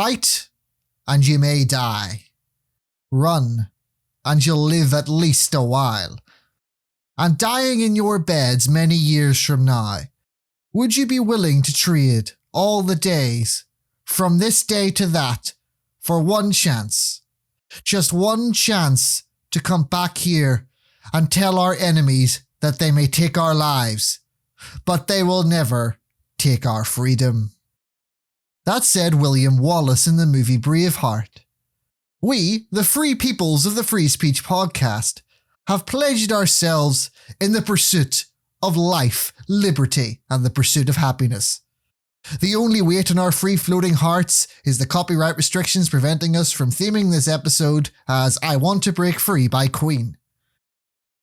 Fight, and you may die. Run, and you'll live at least a while. And dying in your beds many years from now, would you be willing to trade all the days, from this day to that, for one chance, just one chance to come back here and tell our enemies that they may take our lives, but they will never take our freedom? That said William Wallace in the movie Braveheart. We, the free peoples of the Free Speech Podcast, have pledged ourselves in the pursuit of life, liberty, and the pursuit of happiness. The only weight on our free-floating hearts is the copyright restrictions preventing us from theming this episode as I Want to Break Free by Queen.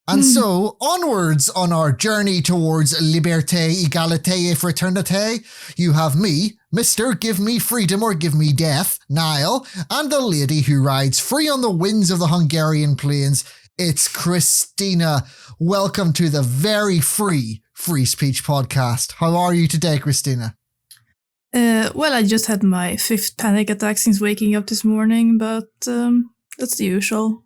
And so, onwards on our journey towards liberté, égalité, et fraternité, you have me, Mr. Give Me Freedom or Give Me Death, Niall, and the lady who rides free on the winds of the Hungarian plains. It's Christina. Welcome to the very free Speech Podcast. How are you today, Christina? Well, I just had my 5th panic attack since waking up this morning, but that's the usual.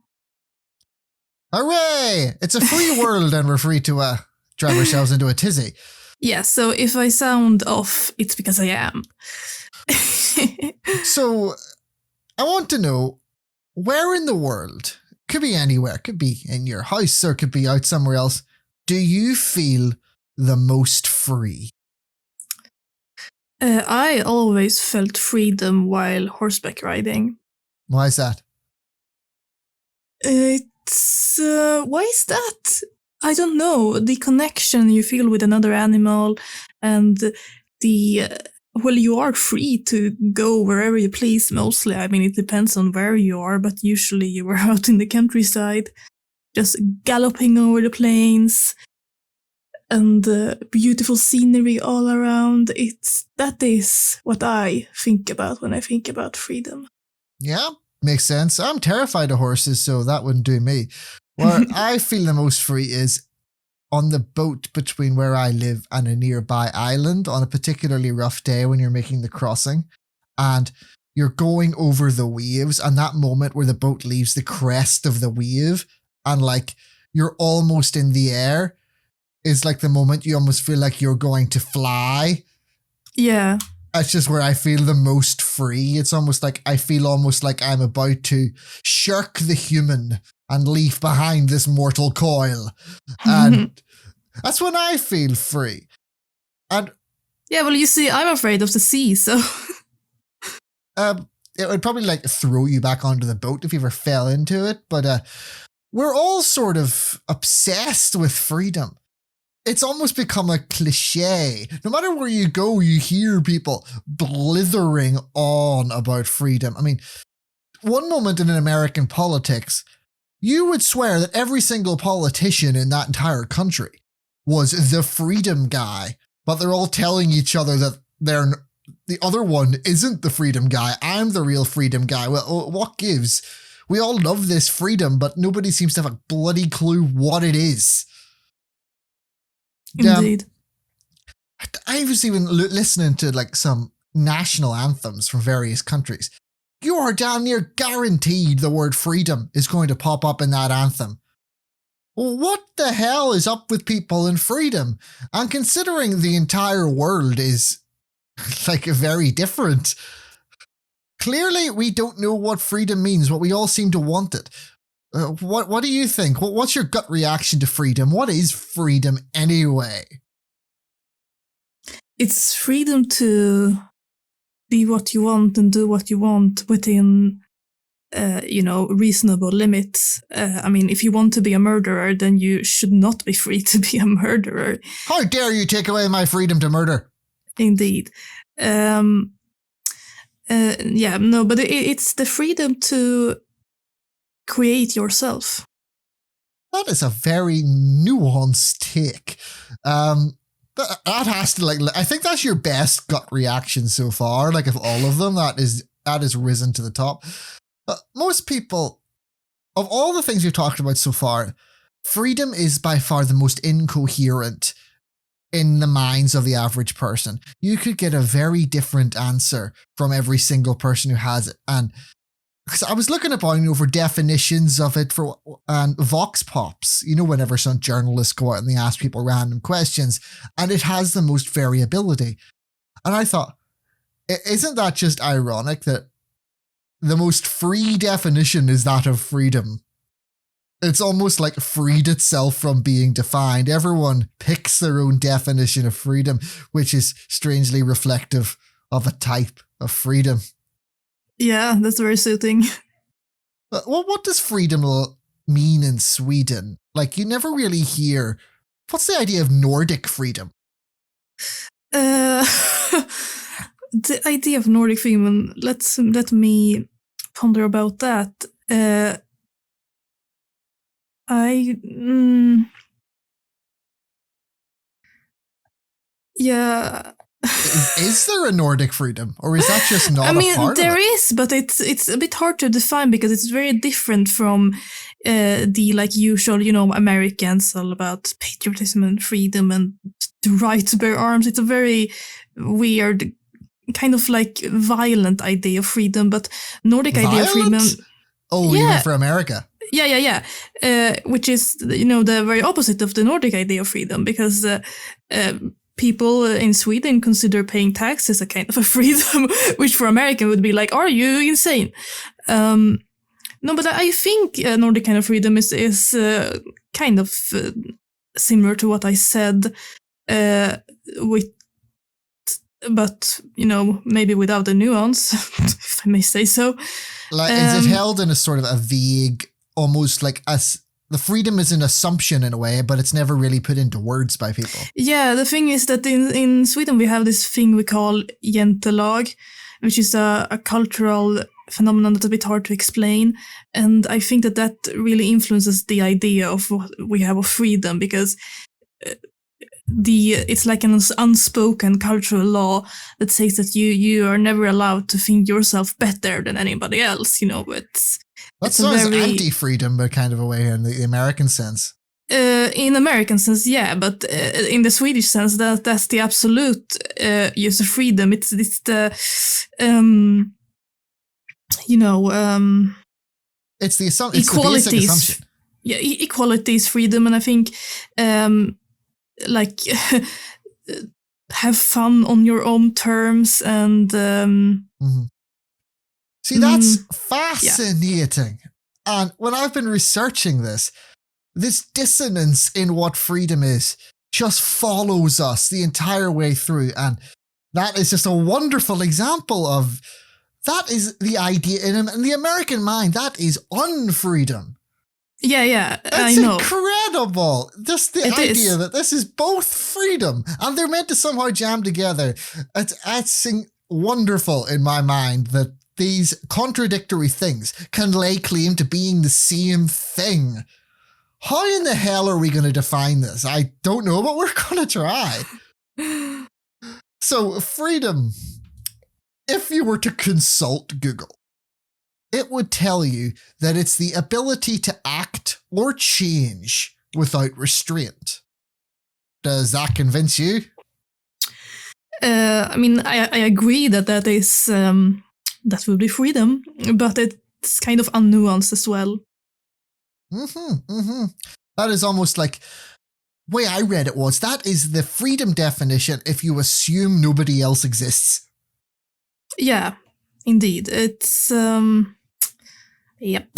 Hooray! It's a free world and we're free to drive ourselves into a tizzy. Yeah, so if I sound off, it's because I am. So, I want to know, where in the world, could be anywhere, could be in your house or could be out somewhere else, do you feel the most free? I always felt freedom while horseback riding. Why is that? Why is that? I don't know. The connection you feel with another animal and well, you are free to go wherever you please mostly. I mean, it depends on where you are, but usually you are out in the countryside, just galloping over the plains and beautiful scenery all around. That is what I think about when I think about freedom. Yeah. Makes sense. I'm terrified of horses, so that wouldn't do me. Where I feel the most free is on the boat between where I live and a nearby island on a particularly rough day when you're making the crossing and you're going over the waves, and that moment where the boat leaves the crest of the wave and like you're almost in the air is like the moment you almost feel like you're going to fly. Yeah. That's just where I feel the most free. It's almost like I feel almost like I'm about to shirk the human and leave behind this mortal coil. And that's when I feel free. And yeah, well, you see, I'm afraid of the sea, so it would probably like throw you back onto the boat if you ever fell into it. But we're all sort of obsessed with freedom. It's almost become a cliche. No matter where you go, you hear people blithering on about freedom. I mean, one moment in American politics, you would swear that every single politician in that entire country was the freedom guy, but they're all telling each other that the other one isn't the freedom guy. I'm the real freedom guy. Well, what gives? We all love this freedom, but nobody seems to have a bloody clue what it is. Indeed. I was even listening to like some national anthems from various countries. You are damn near guaranteed the word freedom is going to pop up in that anthem. Well, what the hell is up with people in freedom? And considering the entire world is like very different, clearly we don't know what freedom means, but we all seem to want it. What do you think? What's your gut reaction to freedom? What is freedom anyway? It's freedom to be what you want and do what you want within, reasonable limits. I mean, if you want to be a murderer, then you should not be free to be a murderer. How dare you take away my freedom to murder? Indeed. But it's the freedom to create yourself. That is a very nuanced take. That has to I think that's your best gut reaction so far. Like of all of them, that is risen to the top. Most people, of all the things we've talked about so far, freedom is by far the most incoherent in the minds of the average person. You could get a very different answer from every single person who has it. And because I was looking about, for definitions of it and vox pops, whenever some journalists go out and they ask people random questions, and it has the most variability. And I thought, isn't that just ironic that the most free definition is that of freedom? It's almost like freed itself from being defined. Everyone picks their own definition of freedom, which is strangely reflective of a type of freedom. Yeah, that's very suiting. Well, what does freedom mean in Sweden? Like, you never really hear. What's the idea of Nordic freedom? The idea of Nordic freedom. Let me ponder about that. Yeah. Is there a Nordic freedom, or is that just not a part of it? There is, but it's a bit hard to define because it's very different from the usual, Americans, all about patriotism and freedom and the right to bear arms. It's a very weird, kind of violent idea of freedom, but Nordic idea of freedom. Oh, yeah. Even for America. Yeah. Which is, the very opposite of the Nordic idea of freedom, because people in Sweden consider paying taxes a kind of a freedom, which for American would be like, are you insane? No, but I think Nordic kind of freedom is kind of similar to what I said, but maybe without the nuance, if I may say so. Is it held in a sort of a vague, almost like the freedom is an assumption in a way, but it's never really put into words by people? Yeah, the thing is that in Sweden we have this thing we call jentelag, which is a cultural phenomenon that's a bit hard to explain. And I think that really influences the idea of what we have of freedom, because it's like an unspoken cultural law that says that you are never allowed to think yourself better than anybody else. That sounds anti-freedom, but kind of a way in the American sense. In American sense, yeah, but in the Swedish sense, that's the absolute use of freedom. It's the it's the assumption. It's the basic assumption. Yeah, equality is freedom, and I think have fun on your own terms and. See, that's fascinating. Yeah. And when I've been researching this dissonance in what freedom is just follows us the entire way through. And that is just a wonderful example of that is the idea in the American mind. That is unfreedom. Yeah, I know. It's incredible. Just the idea that this is both freedom and they're meant to somehow jam together. It's wonderful in my mind that these contradictory things can lay claim to being the same thing. How in the hell are we going to define this? I don't know, but we're going to try. So, freedom, if you were to consult Google, it would tell you that it's the ability to act or change without restraint. Does that convince you? I agree that is... that would be freedom, but it's kind of unnuanced as well. That is almost like, the way I read it was, that is the freedom definition if you assume nobody else exists. Yeah, indeed. It's, yep.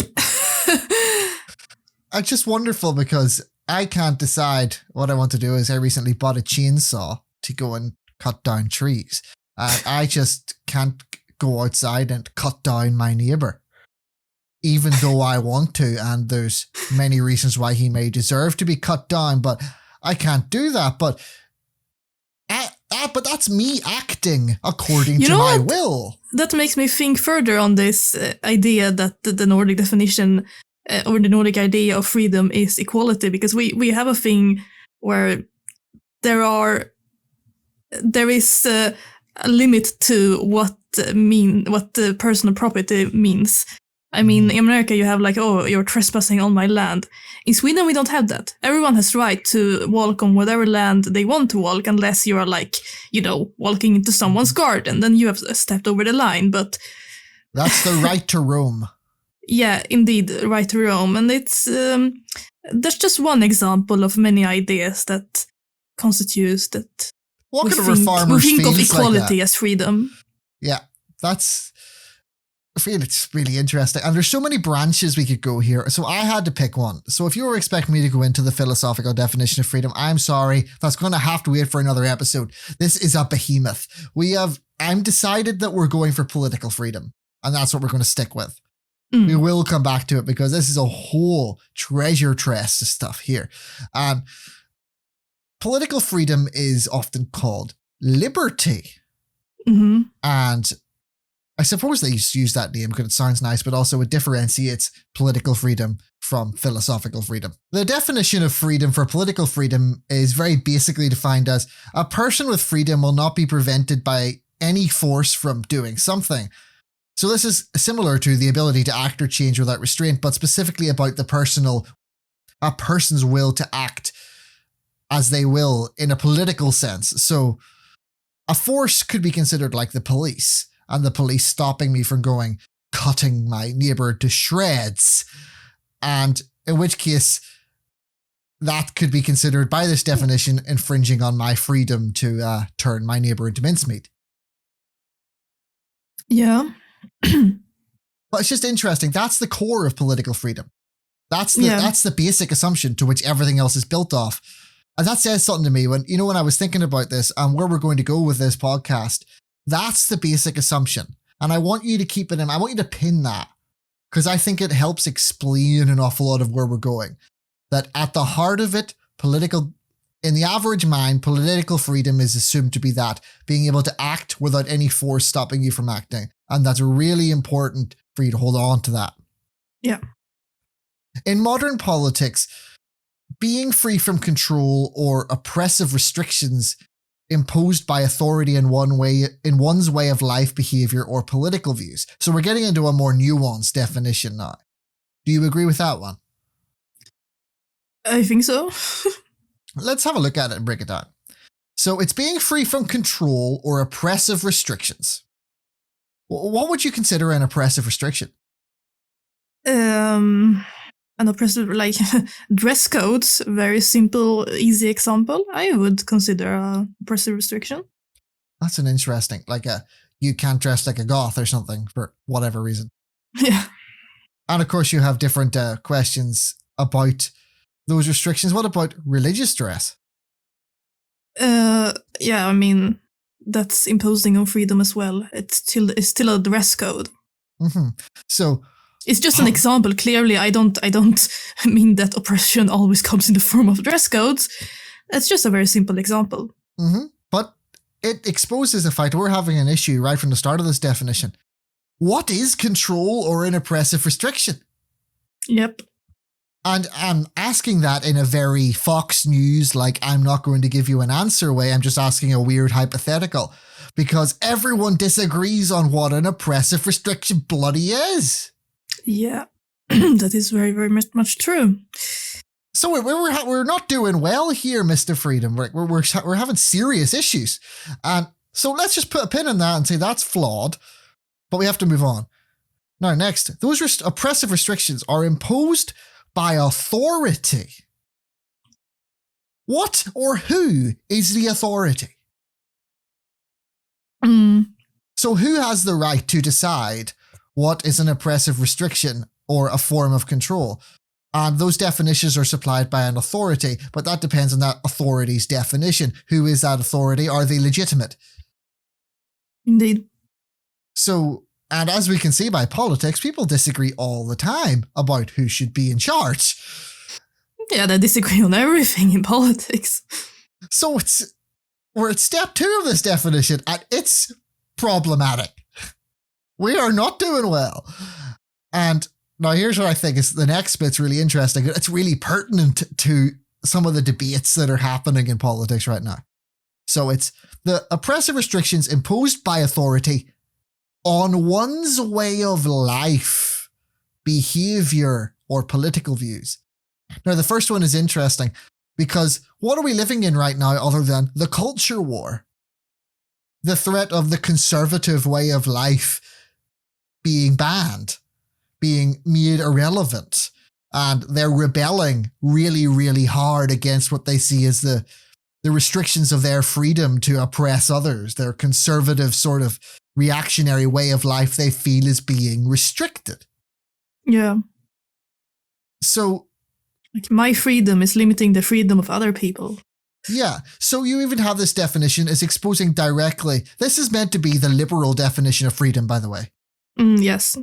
It's just wonderful because I can't decide what I want to do. I recently bought a chainsaw to go and cut down trees. I just can't go outside and cut down my neighbor, even though I want to, and there's many reasons why he may deserve to be cut down, but I can't do that. But that's me acting according to my will. That makes me think further on this idea that the Nordic definition or the Nordic idea of freedom is equality, because we have a thing where there is a limit to what the personal property means. I mean, in America, you have like, oh, you're trespassing on my land. In Sweden, we don't have that. Everyone has right to walk on whatever land they want to walk, unless you are like, walking into someone's garden. Then you have stepped over the line. But that's the right to roam. Yeah, indeed, right to roam. And it's that's just one example of many ideas that constitutes that. What kind of reformers we think of feels equality like as freedom. Yeah, I feel it's really interesting. And there's so many branches we could go here. So I had to pick one. So if you were expecting me to go into the philosophical definition of freedom, I'm sorry. That's going to have to wait for another episode. This is a behemoth. I'm decided that we're going for political freedom. And that's what we're going to stick with. We will come back to it because this is a whole treasure chest of stuff here. Political freedom is often called liberty. Mm-hmm. And I suppose they used to use that name because it sounds nice, but also it differentiates political freedom from philosophical freedom. The definition of freedom for political freedom is very basically defined as a person with freedom will not be prevented by any force from doing something. So this is similar to the ability to act or change without restraint, but specifically about a person's will to act as they will in a political sense. So a force could be considered like the police, and the police stopping me from cutting my neighbor to shreds. And in which case, that could be considered by this definition infringing on my freedom to turn my neighbor into mincemeat. Yeah. But it's just interesting. That's the core of political freedom. That's the basic assumption to which everything else is built off. And that says something to me when I was thinking about this and where we're going to go with this podcast. That's the basic assumption. And I want you to keep it in. I want you to pin that because I think it helps explain an awful lot of where we're going. That at the heart of it, in the average mind, political freedom is assumed to be that, being able to act without any force stopping you from acting. And that's really important for you to hold on to that. Yeah. In modern politics, being free from control or oppressive restrictions imposed by authority in one's way of life, behavior, or political views. So we're getting into a more nuanced definition now. Do you agree with that one? I think so. Let's have a look at it and break it down. So it's being free from control or oppressive restrictions. What would you consider an oppressive restriction? An oppressive, like dress codes, very simple, easy example. I would consider a oppressive restriction. That's an interesting, you can't dress like a goth or something for whatever reason. Yeah. And of course you have different questions about those restrictions. What about religious dress? Yeah, I mean, that's imposing on freedom as well. It's still a dress code. Mm-hmm. So it's just an example. Clearly, I don't mean that oppression always comes in the form of dress codes. It's just a very simple example. Mm-hmm. But it exposes the fact we're having an issue right from the start of this definition. What is control or an oppressive restriction? Yep. And I'm asking that in a very Fox News, I'm not going to give you an answer way. I'm just asking a weird hypothetical because everyone disagrees on what an oppressive restriction bloody is. Yeah, that is very, very much true. So we're not doing well here, Mr. Freedom. We're having serious issues. And so let's just put a pin in that and say that's flawed, but we have to move on. Now, next, those oppressive restrictions are imposed by authority. What or who is the authority? So who has the right to decide what is an oppressive restriction or a form of control? And those definitions are supplied by an authority, but that depends on that authority's definition. Who is that authority? Are they legitimate? Indeed. So, and as we can see by politics, people disagree all the time about who should be in charge. Yeah, they disagree on everything in politics. So we're at step 2 of this definition, and it's problematic. We are not doing well. And now here's what I think is the next bit's really interesting. It's really pertinent to some of the debates that are happening in politics right now. So it's the oppressive restrictions imposed by authority on one's way of life, behavior, or political views. Now, the first one is interesting because what are we living in right now other than the culture war? The threat of the conservative way of life being banned, being made irrelevant, and they're rebelling really, really hard against what they see as the restrictions of their freedom to oppress others, their conservative sort of reactionary way of life they feel is being restricted. Yeah. So, like, my freedom is limiting the freedom of other people. Yeah, so you even have this definition as exposing directly. This is meant to be the liberal definition of freedom, by the way. Yes.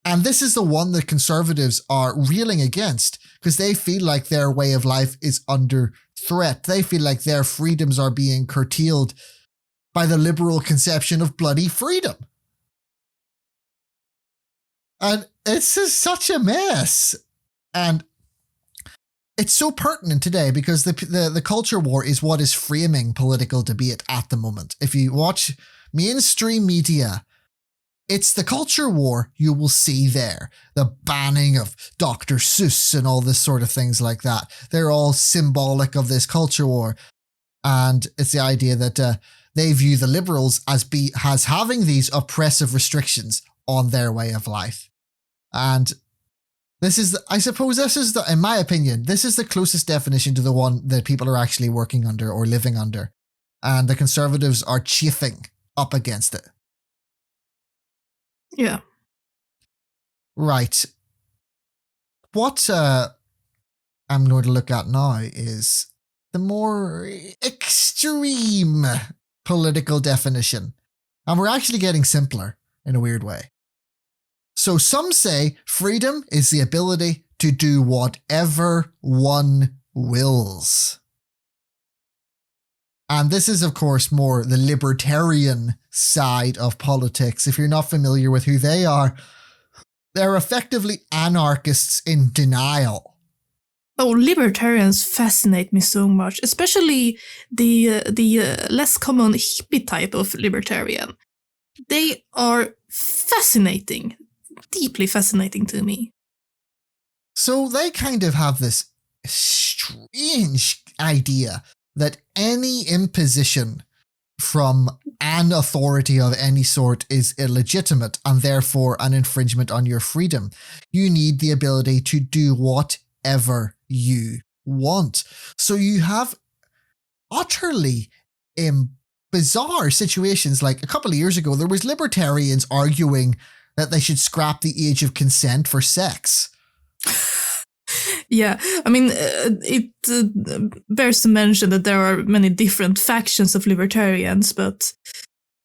And this is the one that conservatives are reeling against because they feel like their way of life is under threat. They feel like their freedoms are being curtailed by the liberal conception of bloody freedom. And it's just such a mess. And it's so pertinent today because the culture war is what is framing political debate at the moment. If you watch mainstream media, it's the culture war you will see there. The banning of Dr. Seuss and all this sort of things like that. They're all symbolic of this culture war. And it's the idea that they view the liberals as having these oppressive restrictions on their way of life. And this is, in my opinion, this is the closest definition to the one that people are actually working under or living under. And the conservatives are chafing up against it. Yeah. Right. What I'm going to look at now is the more extreme political definition. And we're actually getting simpler in a weird way. So some say freedom is the ability to do whatever one wills. And this is, of course, more the libertarian side of politics. If you're not familiar with who they are, they're effectively anarchists in denial. Oh, libertarians fascinate me so much, especially the less common hippie type of libertarian. They are fascinating, deeply fascinating to me. So they kind of have this strange idea that any imposition from an authority of any sort is illegitimate and therefore an infringement on your freedom. You need the ability to do whatever you want. So you have utterly bizarre situations. Like a couple of years ago, there was libertarians arguing that they should scrap the age of consent for sex. Yeah, I mean, it bears to mention that there are many different factions of libertarians, but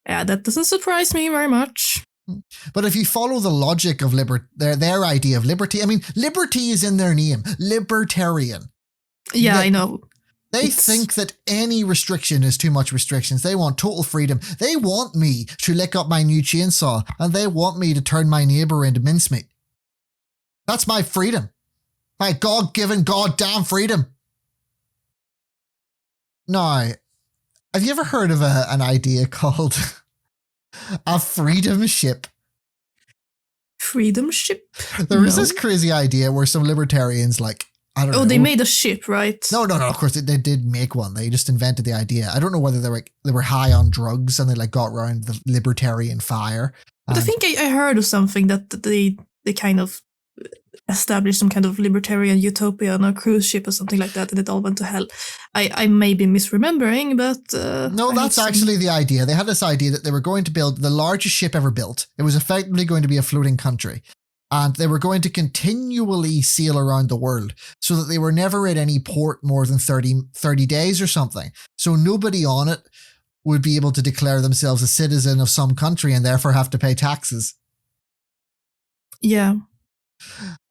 yeah, that doesn't surprise me very much. But if you follow the logic of their idea of liberty, I mean, liberty is in their name, libertarian. Yeah, I know. They think that any restriction is too much restrictions. They want total freedom. They want me to lick up my new chainsaw, and they want me to turn my neighbor into mincemeat. That's my freedom. My God-given goddamn freedom. Now, have you ever heard of an idea called a freedom ship? Freedom ship? There was this crazy idea where some libertarians, like, I don't know. Oh, they made a ship, right? No, of course, they did make one. They just invented the idea. I don't know whether they were high on drugs and they like got around the libertarian fire. But I think I heard of something that they kind of established some kind of libertarian utopia on a cruise ship or something like that, and it all went to hell. I may be misremembering, but... no, that's actually the idea. They had this idea that they were going to build the largest ship ever built. It was effectively going to be a floating country. And they were going to continually sail around the world so that they were never at any port more than 30 days or something. So nobody on it would be able to declare themselves a citizen of some country and therefore have to pay taxes. Yeah.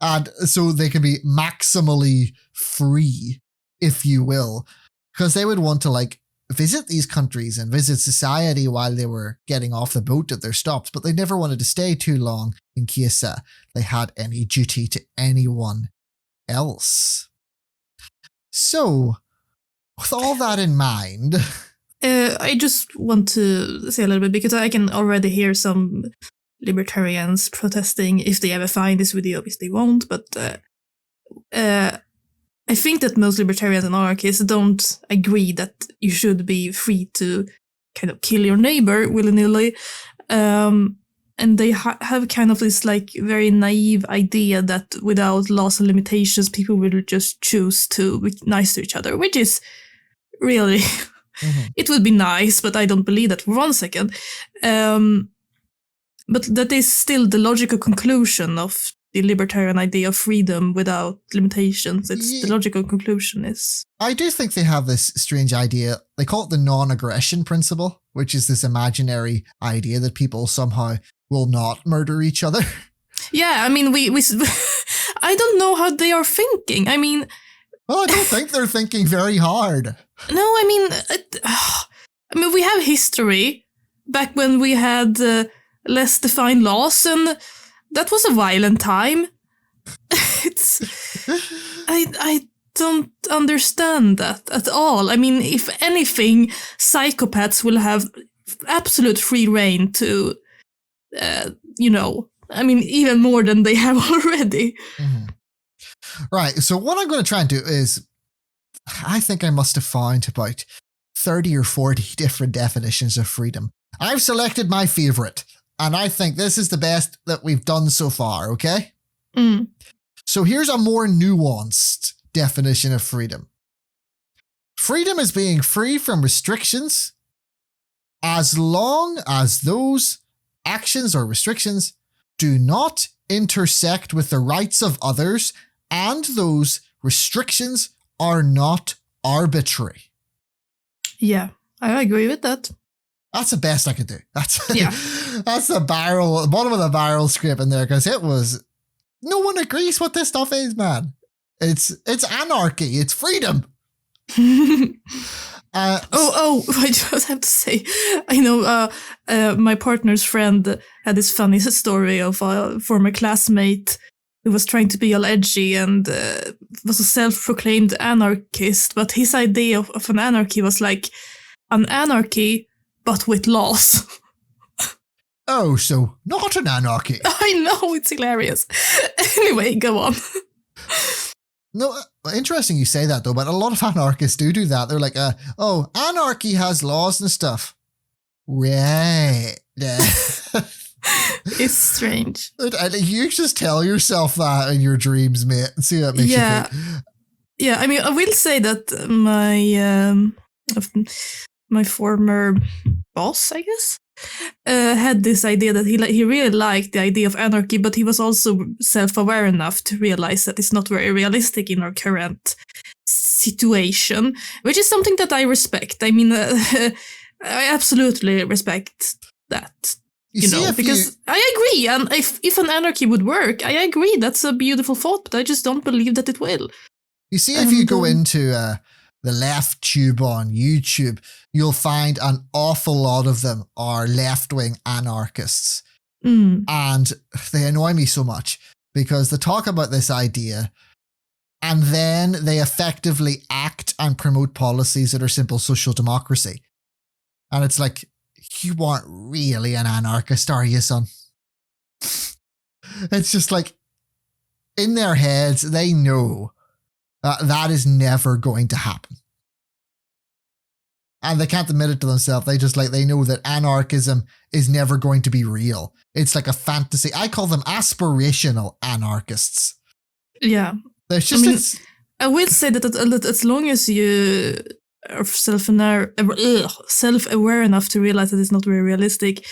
And so they can be maximally free, if you will, because they would want to like visit these countries and visit society while they were getting off the boat at their stops, but they never wanted to stay too long in case they had any duty to anyone else. So, with all that in mind... I just want to say a little bit, because I can already hear some libertarians protesting. If they ever find this video, obviously they won't, but I think that most libertarians and anarchists don't agree that you should be free to kind of kill your neighbor willy-nilly. And they have kind of this like very naive idea that without laws and limitations, people will just choose to be nice to each other, which is really, it would be nice, but I don't believe that for 1 second. But that is still the logical conclusion of the libertarian idea of freedom without limitations. It's the logical conclusion is. I do think they have this strange idea. They call it the non-aggression principle, which is this imaginary idea that people somehow will not murder each other. Yeah, I mean, we I don't know how they are thinking. I mean... Well, I don't think they're thinking very hard. No, I mean, we have history back when we had less defined laws, and that was a violent time. I don't understand that at all. I mean, if anything, psychopaths will have absolute free reign to, I mean, even more than they have already. Right. So what I'm going to try and do is, I think I must have found about 30 or 40 different definitions of freedom. I've selected my favorite, and I think this is the best that we've done so far, okay? So here's a more nuanced definition of freedom. Freedom is being free from restrictions as long as those actions or restrictions do not intersect with the rights of others and those restrictions are not arbitrary. Yeah, I agree with that. That's the best I could do. That's the bottom of the barrel script in there, because it was, no one agrees what this stuff is, man. It's anarchy. It's freedom. I just have to say, I know my partner's friend had this funny story of a former classmate who was trying to be all edgy and was a self-proclaimed anarchist, but his idea of an anarchy was like an anarchy, but with laws. Oh, so not an anarchy. I know, it's hilarious. Anyway, go on. No, interesting you say that though, but a lot of anarchists do that. They're like, anarchy has laws and stuff. Right. It's strange. You just tell yourself that in your dreams, mate, and see what makes you think. Yeah, I mean, I will say that my former boss, I guess, had this idea that he really liked the idea of anarchy, but he was also self-aware enough to realize that it's not very realistic in our current situation, which is something that I respect. I mean, I absolutely respect that. Because I agree, and if an anarchy would work, I agree, that's a beautiful thought, but I just don't believe that it will. You see, if you go into the left tube on YouTube, you'll find an awful lot of them are left-wing anarchists. And they annoy me so much because they talk about this idea and then they effectively act and promote policies that are simple social democracy. And it's like, you aren't really an anarchist, are you, son? It's just like, in their heads, they know that is never going to happen. And they can't admit it to themselves. They know that anarchism is never going to be real. It's like a fantasy. I call them aspirational anarchists. Yeah. There's just I will say that as long as you are self-aware enough to realize that it's not very realistic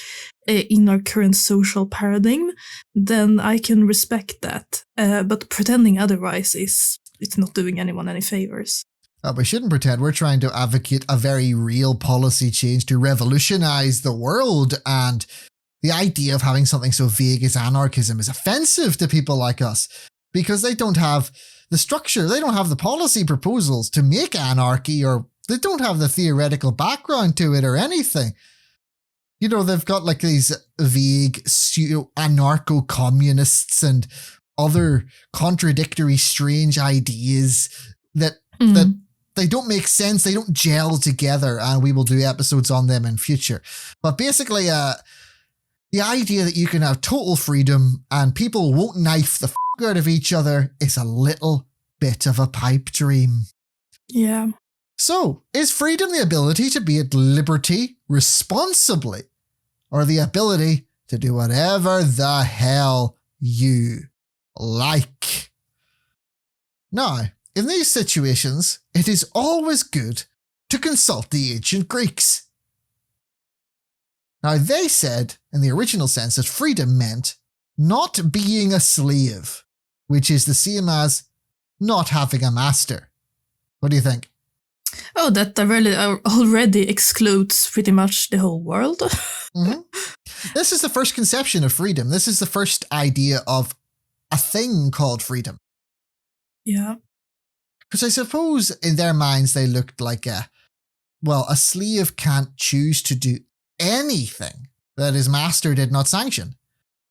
in our current social paradigm, then I can respect that. But pretending otherwise it's not doing anyone any favors. We shouldn't pretend. We're trying to advocate a very real policy change to revolutionize the world, and the idea of having something so vague as anarchism is offensive to people like us because they don't have the structure, they don't have the policy proposals to make anarchy, or they don't have the theoretical background to it or anything. You know, they've got like these vague anarcho-communists and other contradictory, strange ideas that they don't make sense, they don't gel together, and we will do episodes on them in future. But basically, the The idea that you can have total freedom and people won't knife the out of each other is a little bit of a pipe dream. Yeah. So, is freedom the ability to be at liberty responsibly, or the ability to do whatever the hell you like? Now, in these situations, it is always good to consult the ancient Greeks. Now, they said, in the original sense, that freedom meant not being a slave, which is the same as not having a master. What do you think? Oh, that already excludes pretty much the whole world. Mm-hmm. This is the first conception of freedom. This is the first idea of a thing called freedom. Yeah. Because I suppose in their minds they looked like a slave can't choose to do anything that his master did not sanction.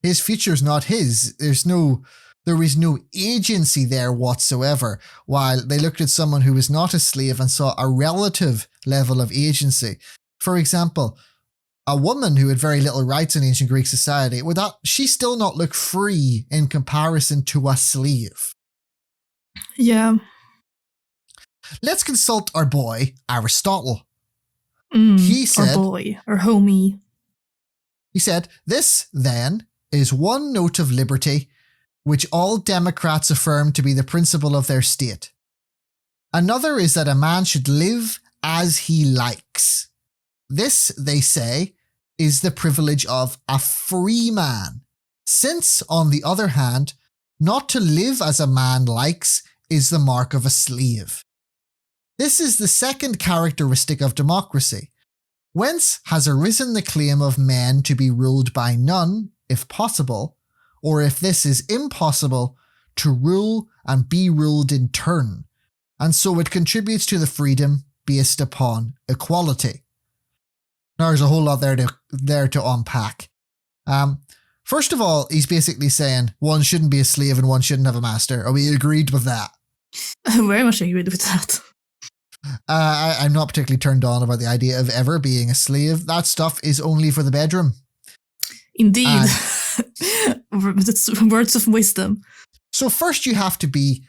His future's not his. There is no agency there whatsoever, while they looked at someone who was not a slave and saw a relative level of agency. For example, a woman who had very little rights in ancient Greek society, would she still not look free in comparison to a slave? Yeah. Let's consult our boy, Aristotle. He said, our boy, our homie. He said, this, then, is one note of liberty which all democrats affirm to be the principle of their state. Another is that a man should live as he likes. This, they say, is the privilege of a free man, since, on the other hand, not to live as a man likes is the mark of a slave. This is the second characteristic of democracy, whence has arisen the claim of men to be ruled by none, if possible, or if this is impossible, to rule and be ruled in turn, and so it contributes to the freedom based upon equality. Now, there's a whole lot there to unpack. First of all, he's basically saying one shouldn't be a slave and one shouldn't have a master. Are we agreed with that? I very much agreed with that. I'm not particularly turned on about the idea of ever being a slave. That stuff is only for the bedroom. Indeed. That's words of wisdom. So first you have to be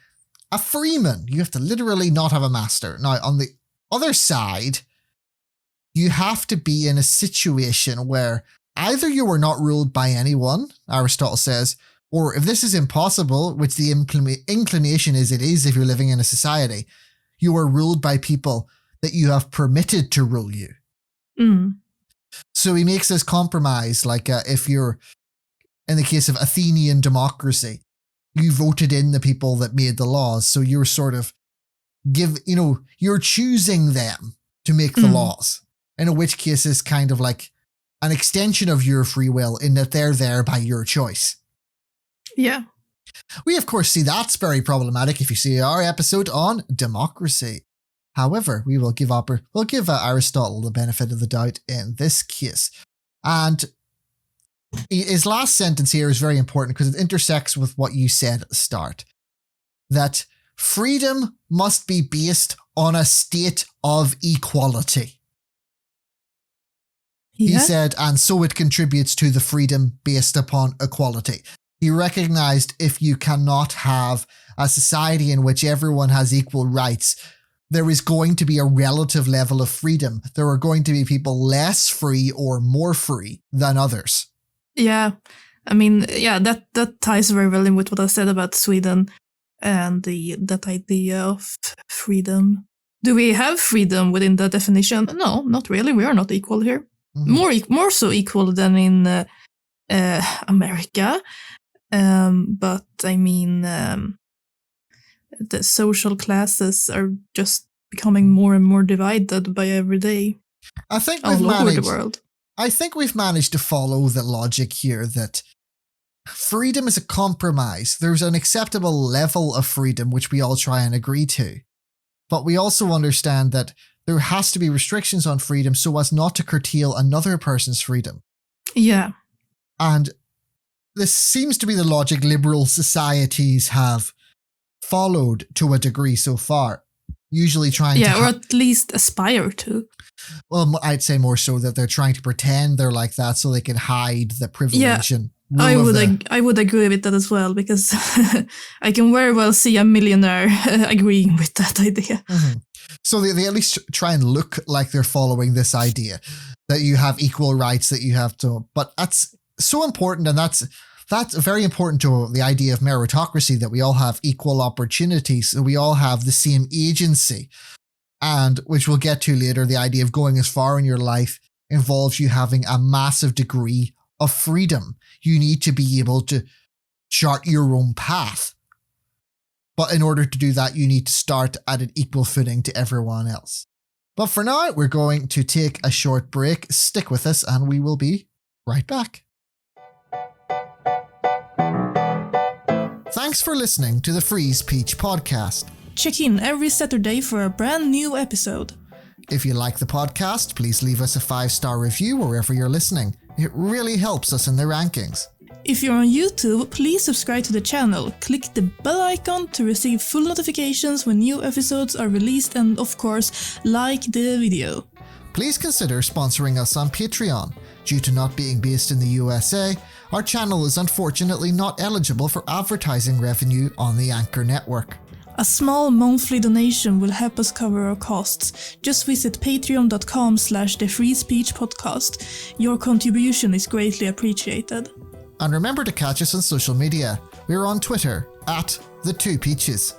a freeman. You have to literally not have a master. Now, on the other side, you have to be in a situation where either you are not ruled by anyone, Aristotle says, or if this is impossible, which the inclination is it is if you're living in a society, you are ruled by people that you have permitted to rule you. Mm. So he makes this compromise, like if you're, in the case of Athenian democracy, you voted in the people that made the laws, so you're sort of you're choosing them to make the laws, in which case it's kind of like an extension of your free will in that they're there by your choice. Yeah. We, of course, see that's very problematic if you see our episode on democracy. However, we'll give Aristotle the benefit of the doubt in this case. And his last sentence here is very important because it intersects with what you said at the start. That freedom must be based on a state of equality. Yeah. He said, and so it contributes to the freedom based upon equality. He recognized if you cannot have a society in which everyone has equal rights, there is going to be a relative level of freedom. There are going to be people less free or more free than others. Yeah. I mean, yeah, that ties very well in with what I said about Sweden and that idea of freedom. Do we have freedom within the definition? No, not really. We are not equal here. Mm-hmm. More so equal than in America. But I mean, the social classes are just becoming more and more divided by every day. I think all over the world. I think we've managed to follow the logic here that freedom is a compromise. There's an acceptable level of freedom which we all try and agree to. But we also understand that there has to be restrictions on freedom so as not to curtail another person's freedom. Yeah. And this seems to be the logic liberal societies have followed to a degree so far. usually trying to... or at least aspire to. Well, I'd say more so that they're trying to pretend they're like that so they can hide the privilege and rule I would agree with that as well, because I can very well see a millionaire agreeing with that idea. Mm-hmm. So they at least try and look like they're following this idea that you have equal rights, that you have to... But that's so important, and that's very important to the idea of meritocracy, that we all have equal opportunities, so we all have the same agency. And, which we'll get to later, the idea of going as far in your life involves you having a massive degree of freedom. You need to be able to chart your own path. But in order to do that, you need to start at an equal footing to everyone else. But for now, we're going to take a short break. Stick with us and we will be right back. Thanks for listening to the Free Speech Podcast. Check in every Saturday for a brand new episode. If you like the podcast, please leave us a 5-star review wherever you're listening. It really helps us in the rankings. If you're on YouTube, please subscribe to the channel, click the bell icon to receive full notifications when new episodes are released, and of course, like the video. Please consider sponsoring us on Patreon. Due to not being based in the USA, our channel is unfortunately not eligible for advertising revenue on the Anchor network. A small monthly donation will help us cover our costs. Just visit patreon.com/thefreespeechpodcast. Your contribution is greatly appreciated. And remember to catch us on social media. We're on Twitter @the2peaches.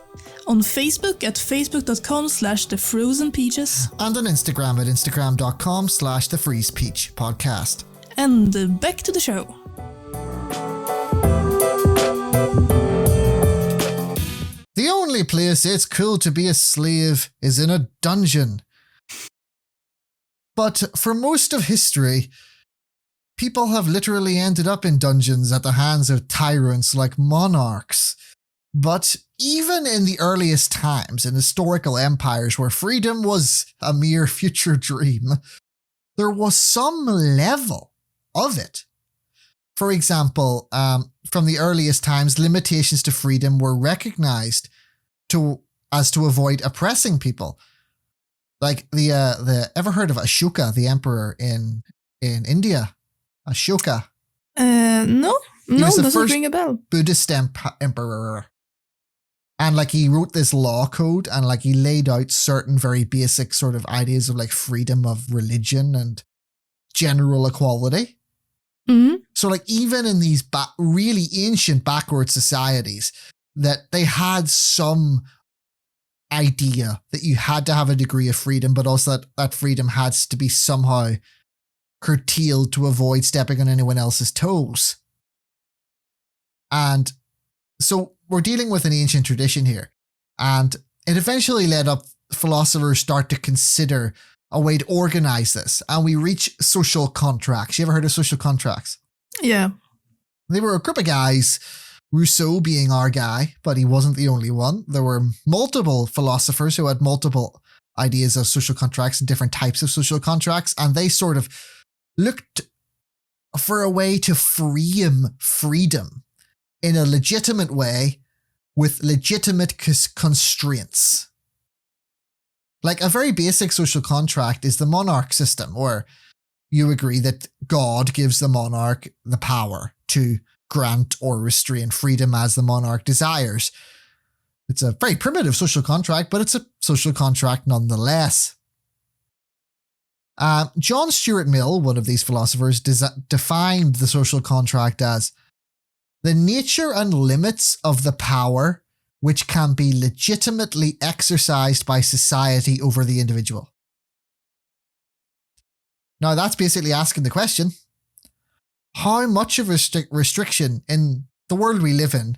On Facebook at facebook.com/thefrozenpeaches. And on Instagram at instagram.com/thefreespeechpodcast. And back to the show. The only place it's cool to be a slave is in a dungeon. But for most of history, people have literally ended up in dungeons at the hands of tyrants like monarchs. But even in the earliest times, in historical empires where freedom was a mere future dream, there was some level of it. For example, from the earliest times, limitations to freedom were recognized to avoid oppressing people. Like the ever heard of Ashoka, the emperor in India? Ashoka. No, doesn't ring a bell. Buddhist emperor. And like he wrote this law code, and like he laid out certain very basic sort of ideas of like freedom of religion and general equality. Mm-hmm. So like even in these really ancient backward societies, that they had some idea that you had to have a degree of freedom, but also that freedom has to be somehow curtailed to avoid stepping on anyone else's toes. And so we're dealing with an ancient tradition here. And it eventually led up philosophers start to consider a way to organize this. And we reach social contracts. You ever heard of social contracts? Yeah. They were a group of guys, Rousseau being our guy, but he wasn't the only one. There were multiple philosophers who had multiple ideas of social contracts and different types of social contracts. And they sort of looked for a way to frame freedom in a legitimate way with legitimate constraints. Like a very basic social contract is the monarch system, where you agree that God gives the monarch the power to grant or restrain freedom as the monarch desires. It's a very primitive social contract, but it's a social contract nonetheless. John Stuart Mill, one of these philosophers, defined the social contract as the nature and limits of the power which can be legitimately exercised by society over the individual. Now, that's basically asking the question, how much of a restriction in the world we live in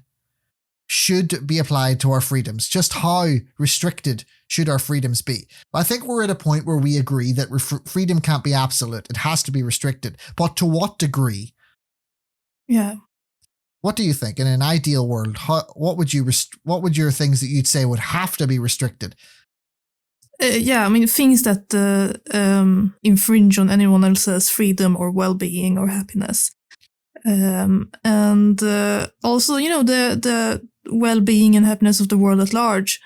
should be applied to our freedoms? Just how restricted should our freedoms be? I think we're at a point where we agree that freedom can't be absolute. It has to be restricted. But to what degree? Yeah. What do you think? In an ideal world, what would your things that you'd say would have to be restricted? Yeah, I mean, things that infringe on anyone else's freedom or well-being or happiness. And also, the well-being and happiness of the world at large.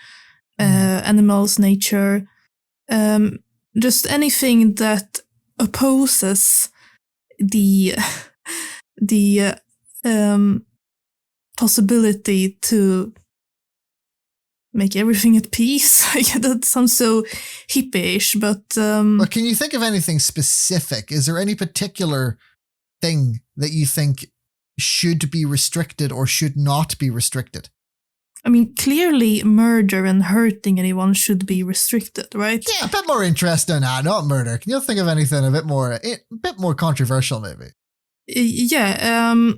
animals, nature, just anything that opposes the possibility to make everything at peace. That sounds so hippie-ish, but can you think of anything specific? Is there any particular thing that you think should be restricted or should not be restricted? I mean, clearly murder and hurting anyone should be restricted, right? Yeah, a bit more interesting. Not murder. Can you think of anything a bit more controversial, maybe? Yeah,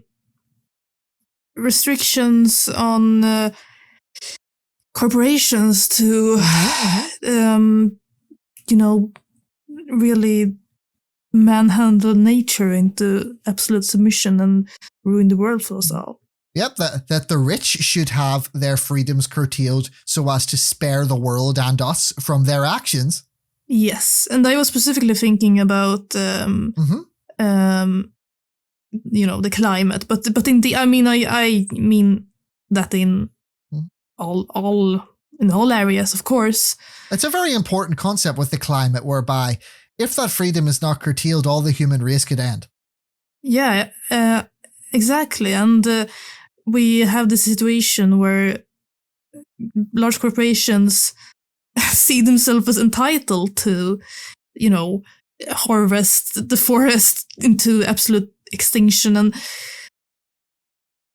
restrictions on corporations to, really manhandle nature into absolute submission and ruin the world for us all. Yep, that the rich should have their freedoms curtailed so as to spare the world and us from their actions. Yes, and I was specifically thinking about the climate, but I mean that in all areas, of course. It's a very important concept with the climate, whereby if that freedom is not curtailed, all the human race could end. Yeah, exactly, and we have the situation where large corporations see themselves as entitled to, harvest the forest into absolute extinction. And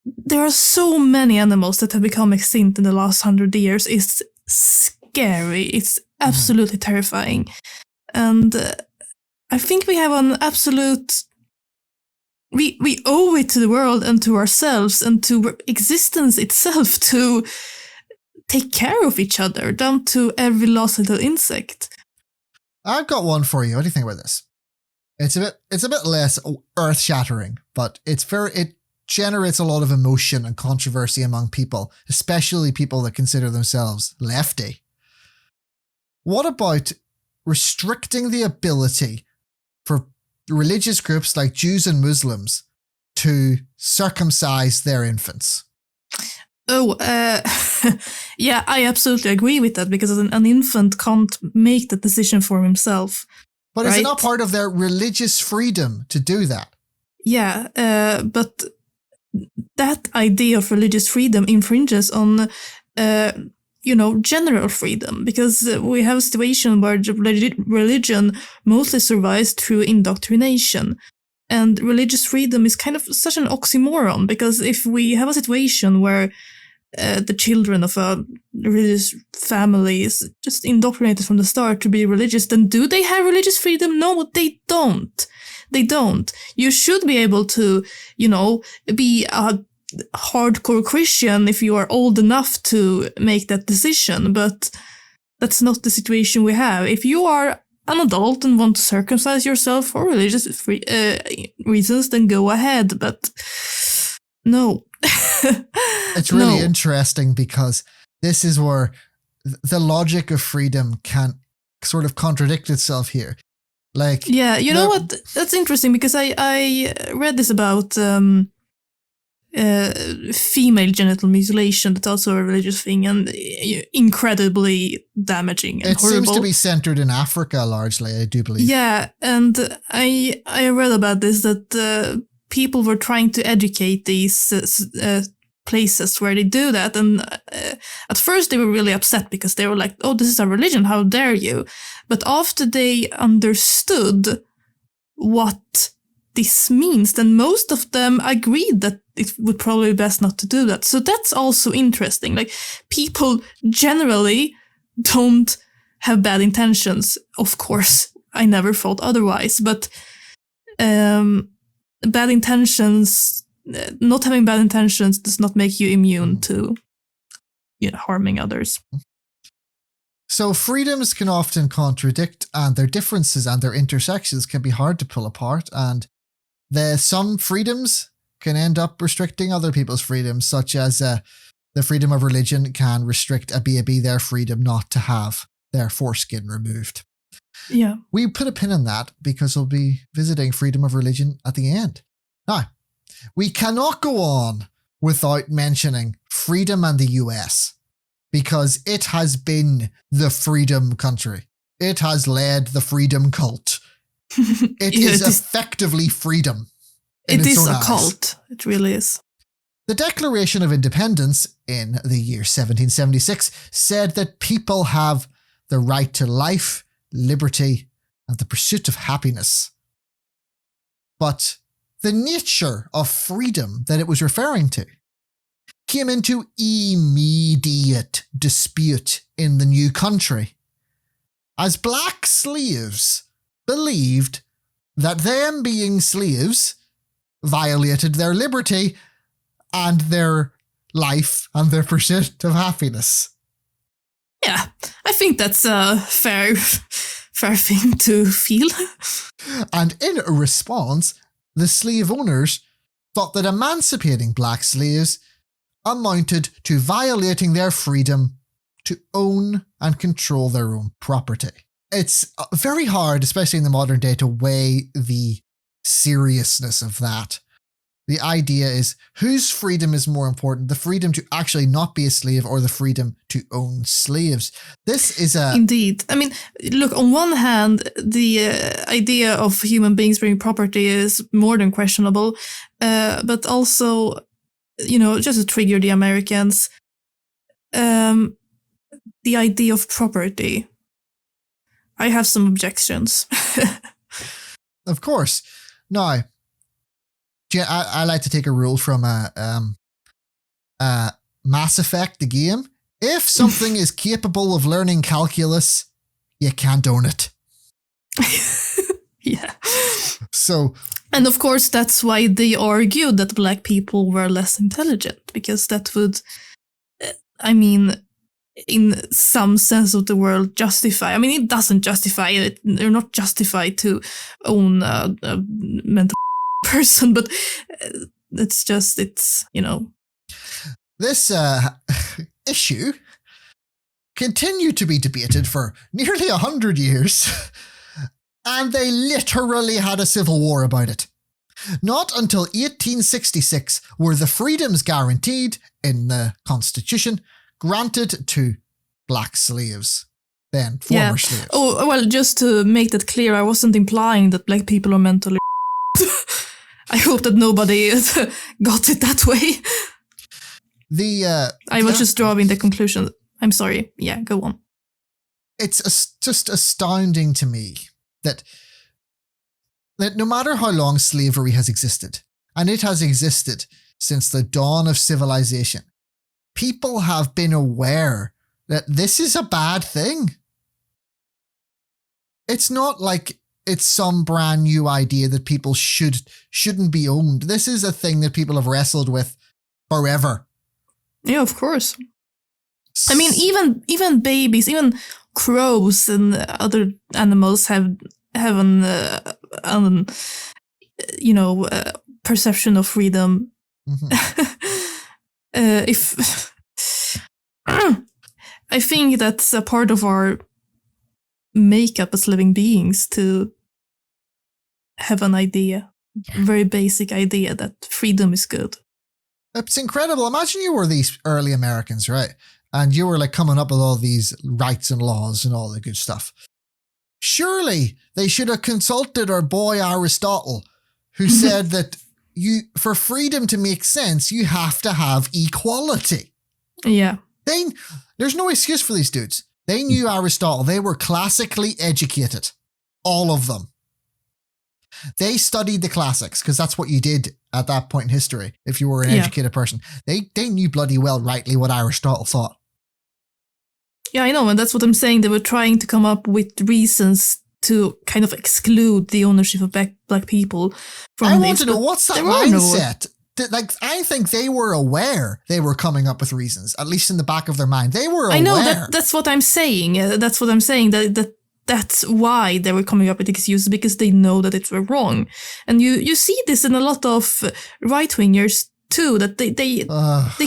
there are so many animals that have become extinct in the last 100 years. It's scary. It's absolutely terrifying. And I think we have an absolute... We owe it to the world and to ourselves and to existence itself to take care of each other, down to every last little insect. I've got one for you. What do you think about this? It's a bit less earth-shattering, but it generates a lot of emotion and controversy among people, especially people that consider themselves lefty. What about restricting the ability for religious groups like Jews and Muslims to circumcise their infants? Oh, yeah, I absolutely agree with that, because an infant can't make that decision for himself. But is it not part of their religious freedom to do that? Yeah, but that idea of religious freedom infringes on, general freedom, because we have a situation where religion mostly survives through indoctrination. And religious freedom is kind of such an oxymoron, because if we have a situation where the children of a religious family is just indoctrinated from the start to be religious, then do they have religious freedom? No, they don't. They don't. You should be able to, be a hardcore Christian if you are old enough to make that decision, but that's not the situation we have. If you are an adult and want to circumcise yourself for religious reasons, then go ahead, but no. It's really interesting, because this is where the logic of freedom can sort of contradict itself here. Like, yeah, know what? That's interesting, because I read this about female genital mutilation. That's also a religious thing, and incredibly damaging and horrible. It seems to be centered in Africa largely, I do believe. Yeah, and I read about this, that people were trying to educate these places where they do that, and at first they were really upset, because they were like, oh, this is a religion, how dare you? But after they understood what this means, then most of them agreed that it would probably be best not to do that. So that's also interesting. Like, people generally don't have bad intentions. Of course, I never thought otherwise, but bad intentions, not having bad intentions does not make you immune to harming others. So freedoms can often contradict, and their differences and their intersections can be hard to pull apart, and some freedoms can end up restricting other people's freedoms, such as the freedom of religion can restrict a baby their freedom not to have their foreskin removed. Yeah. We put a pin in that because we'll be visiting freedom of religion at the end. Now, we cannot go on without mentioning freedom and the US. because it has been the freedom country. It has led the freedom cult. It is effectively freedom. It is a cult. It really is. The Declaration of Independence in the year 1776 said that people have the right to life, liberty, and the pursuit of happiness. But the nature of freedom that it was referring to came into immediate dispute in the new country, as black slaves believed that them being slaves violated their liberty and their life and their pursuit of happiness. Yeah, I think that's a fair thing to feel. And in response, the slave owners thought that emancipating black slaves amounted to violating their freedom to own and control their own property. It's very hard, especially in the modern day, to weigh the seriousness of that. The idea is, whose freedom is more important? The freedom to actually not be a slave or the freedom to own slaves? This is a... Indeed. I mean, look, on one hand, the idea of human beings being property is more than questionable. But also, just to trigger the Americans, the idea of property. I have some objections. Of course. Now, I like to take a rule from Mass Effect, the game. If something is capable of learning calculus, you can't own it. Yeah. So... And of course, that's why they argued that black people were less intelligent, because that would, in some sense of the word, justify. I mean, it doesn't justify it. They're not justified to own a mental person, but it's This issue continued to be debated for nearly 100 years, and they literally had a civil war about it. Not until 1866 were the freedoms guaranteed in the Constitution granted to black slaves, then former slaves. Oh, well, just to make that clear, I wasn't implying that black people are mentally I hope that nobody got it that way. I was just drawing the conclusion. I'm sorry. Yeah, go on. It's just astounding to me that no matter how long slavery has existed, and it has existed since the dawn of civilization, people have been aware that this is a bad thing. It's not like it's some brand new idea that people shouldn't be owned. This is a thing that people have wrestled with forever. Yeah, of course. I mean, even babies, even crows and other animals have an perception of freedom. Mm-hmm. I think that's a part of our makeup as living beings to have an idea, very basic idea that freedom is good. It's incredible. Imagine you were these early Americans, right? And you were like coming up with all these rights and laws and all the good stuff. Surely they should have consulted our boy Aristotle, who said that for freedom to make sense, you have to have equality. Yeah. There's no excuse for these dudes. They knew Aristotle. They were classically educated. All of them. They studied the classics because that's what you did at that point in history if you were an educated person. They knew bloody well rightly what Aristotle thought. Yeah, I know, and that's what I'm saying. They were trying to come up with reasons to kind of exclude the ownership of black people from I want to know, what's that mindset? I think they were aware they were coming up with reasons, at least in the back of their mind. They were aware. I know, that's what I'm saying. That's what I'm saying, that's why they were coming up with excuses, because they know that it were wrong. And you see this in a lot of right-wingers too, that they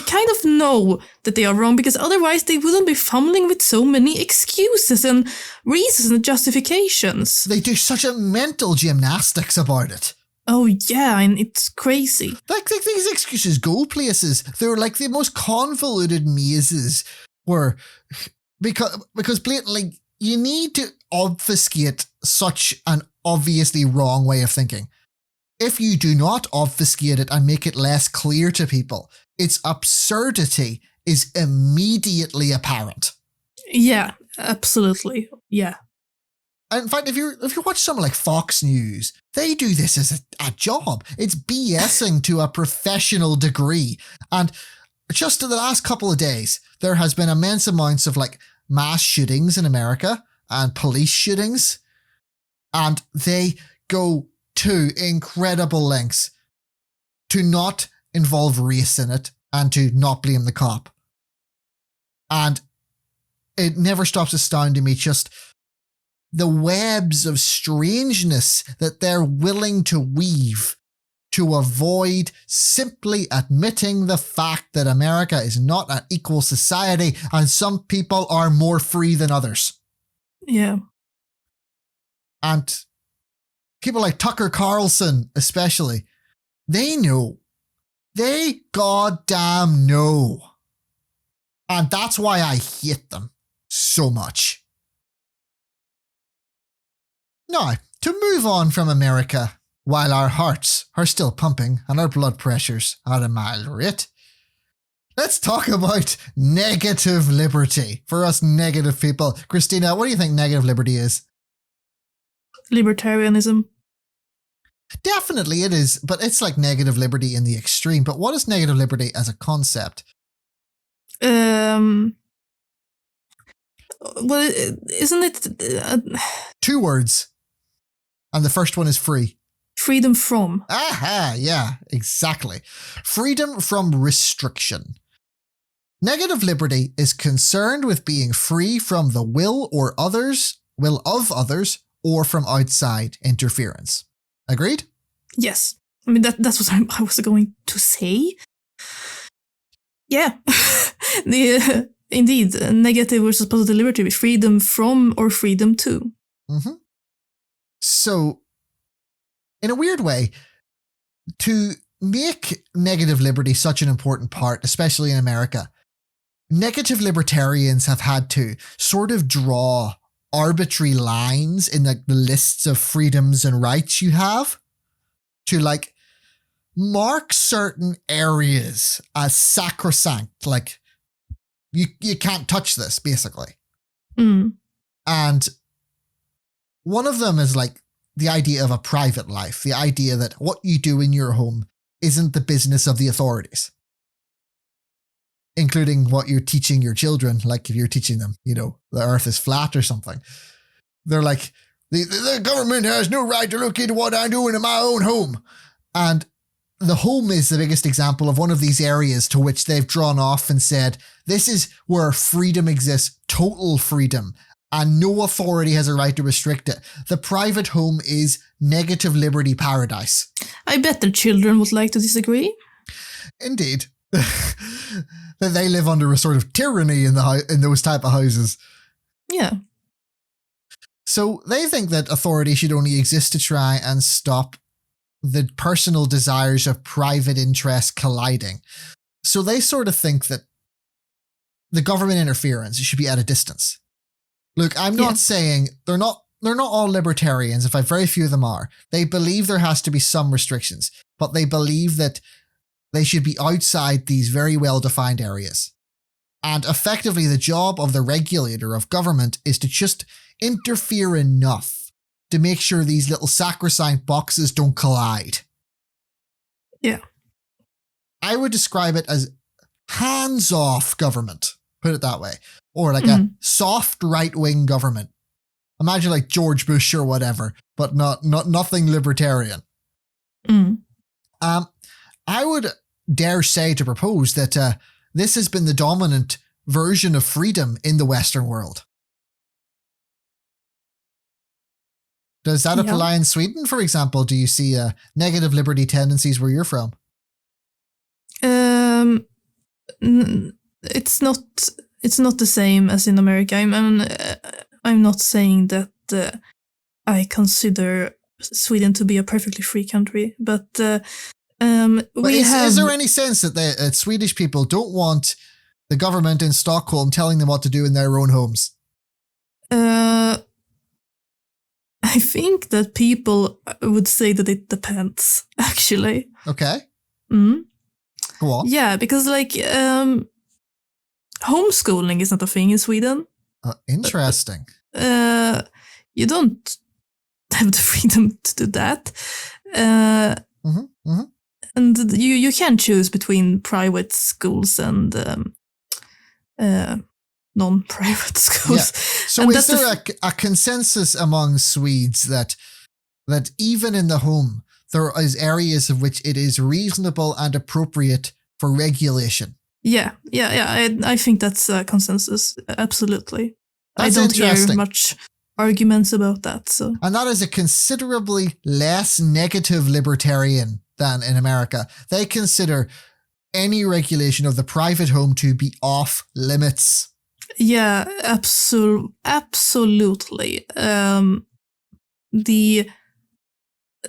kind of know that they are wrong, because otherwise they wouldn't be fumbling with so many excuses and reasons and justifications. They do such a mental gymnastics about it. Oh yeah, and it's crazy. Like these excuses go places. They're like the most convoluted mazes where because blatantly you need to obfuscate such an obviously wrong way of thinking. If you do not obfuscate it and make it less clear to people, its absurdity is immediately apparent. Yeah, absolutely. Yeah. In fact, if you watch something like Fox News, they do this as a job. It's BSing to a professional degree. And just in the last couple of days, there has been immense amounts of like mass shootings in America and police shootings. And they go to incredible lengths to not involve race in it and to not blame the cop. And it never stops astounding me just the webs of strangeness that they're willing to weave to avoid simply admitting the fact that America is not an equal society and some people are more free than others. Yeah. And people like Tucker Carlson, especially, they know. They goddamn know. And that's why I hate them so much. Now, to move on from America, while our hearts are still pumping and our blood pressures at a mild rate, let's talk about negative liberty. For us negative people. Christina, what do you think negative liberty is? Libertarianism. Definitely it is, but it's like negative liberty in the extreme. But what is negative liberty as a concept? Well, isn't it 2 words. And the first one is free. Freedom from? Aha, yeah, exactly. Freedom from restriction. Negative liberty is concerned with being free from the will of others, or from outside interference. Agreed? Yes. I mean, that's what I was going to say. Yeah. Indeed, negative versus positive liberty, freedom from or freedom to. Mm-hmm. So, in a weird way, to make negative liberty such an important part, especially in America, negative libertarians have had to sort of draw arbitrary lines in the lists of freedoms and rights you have to like mark certain areas as sacrosanct, like you can't touch this, basically. Mm. And one of them is like the idea of a private life, the idea that what you do in your home isn't the business of the authorities, including what you're teaching your children. Like if you're teaching them, the earth is flat or something, they're like, the government has no right to look into what I'm doing in my own home. And the home is the biggest example of one of these areas to which they've drawn off and said, this is where freedom exists, total freedom, and no authority has a right to restrict it. The private home is negative liberty paradise. I bet their children would like to disagree. Indeed. That they live under a sort of tyranny in those type of houses. Yeah. So they think that authority should only exist to try and stop the personal desires of private interests colliding. So they sort of think that the government interference should be at a distance. Look, I'm not saying they're not all libertarians. In fact, very few of them are. They believe there has to be some restrictions, but they believe that they should be outside these very well-defined areas. And effectively, the job of the regulator of government is to just interfere enough to make sure these little sacrosanct boxes don't collide. Yeah. I would describe it as hands-off government, put it that way. Or like a soft right-wing government. Imagine like George Bush or whatever, but nothing libertarian. Mm. I would dare say to propose that this has been the dominant version of freedom in the Western world. Does that apply in Sweden, for example? Do you see negative liberty tendencies where you're from? It's not the same as in America. I'm not saying that I consider Sweden to be a perfectly free country, but is there any sense that Swedish people don't want the government in Stockholm telling them what to do in their own homes? I think that people would say that it depends, actually. Okay. Mm. Go on. Yeah, because homeschooling is not a thing in Sweden. Interesting. You don't have the freedom to do that. And you can choose between private schools and non-private schools. Yeah. So is there a consensus among Swedes that even in the home, there is areas of which it is reasonable and appropriate for regulation? Yeah. I think that's a consensus. Absolutely. That's I don't hear interesting. much arguments about that. So, and that is a considerably less negative libertarian than in America. They consider any regulation of the private home to be off limits. Yeah, absolutely.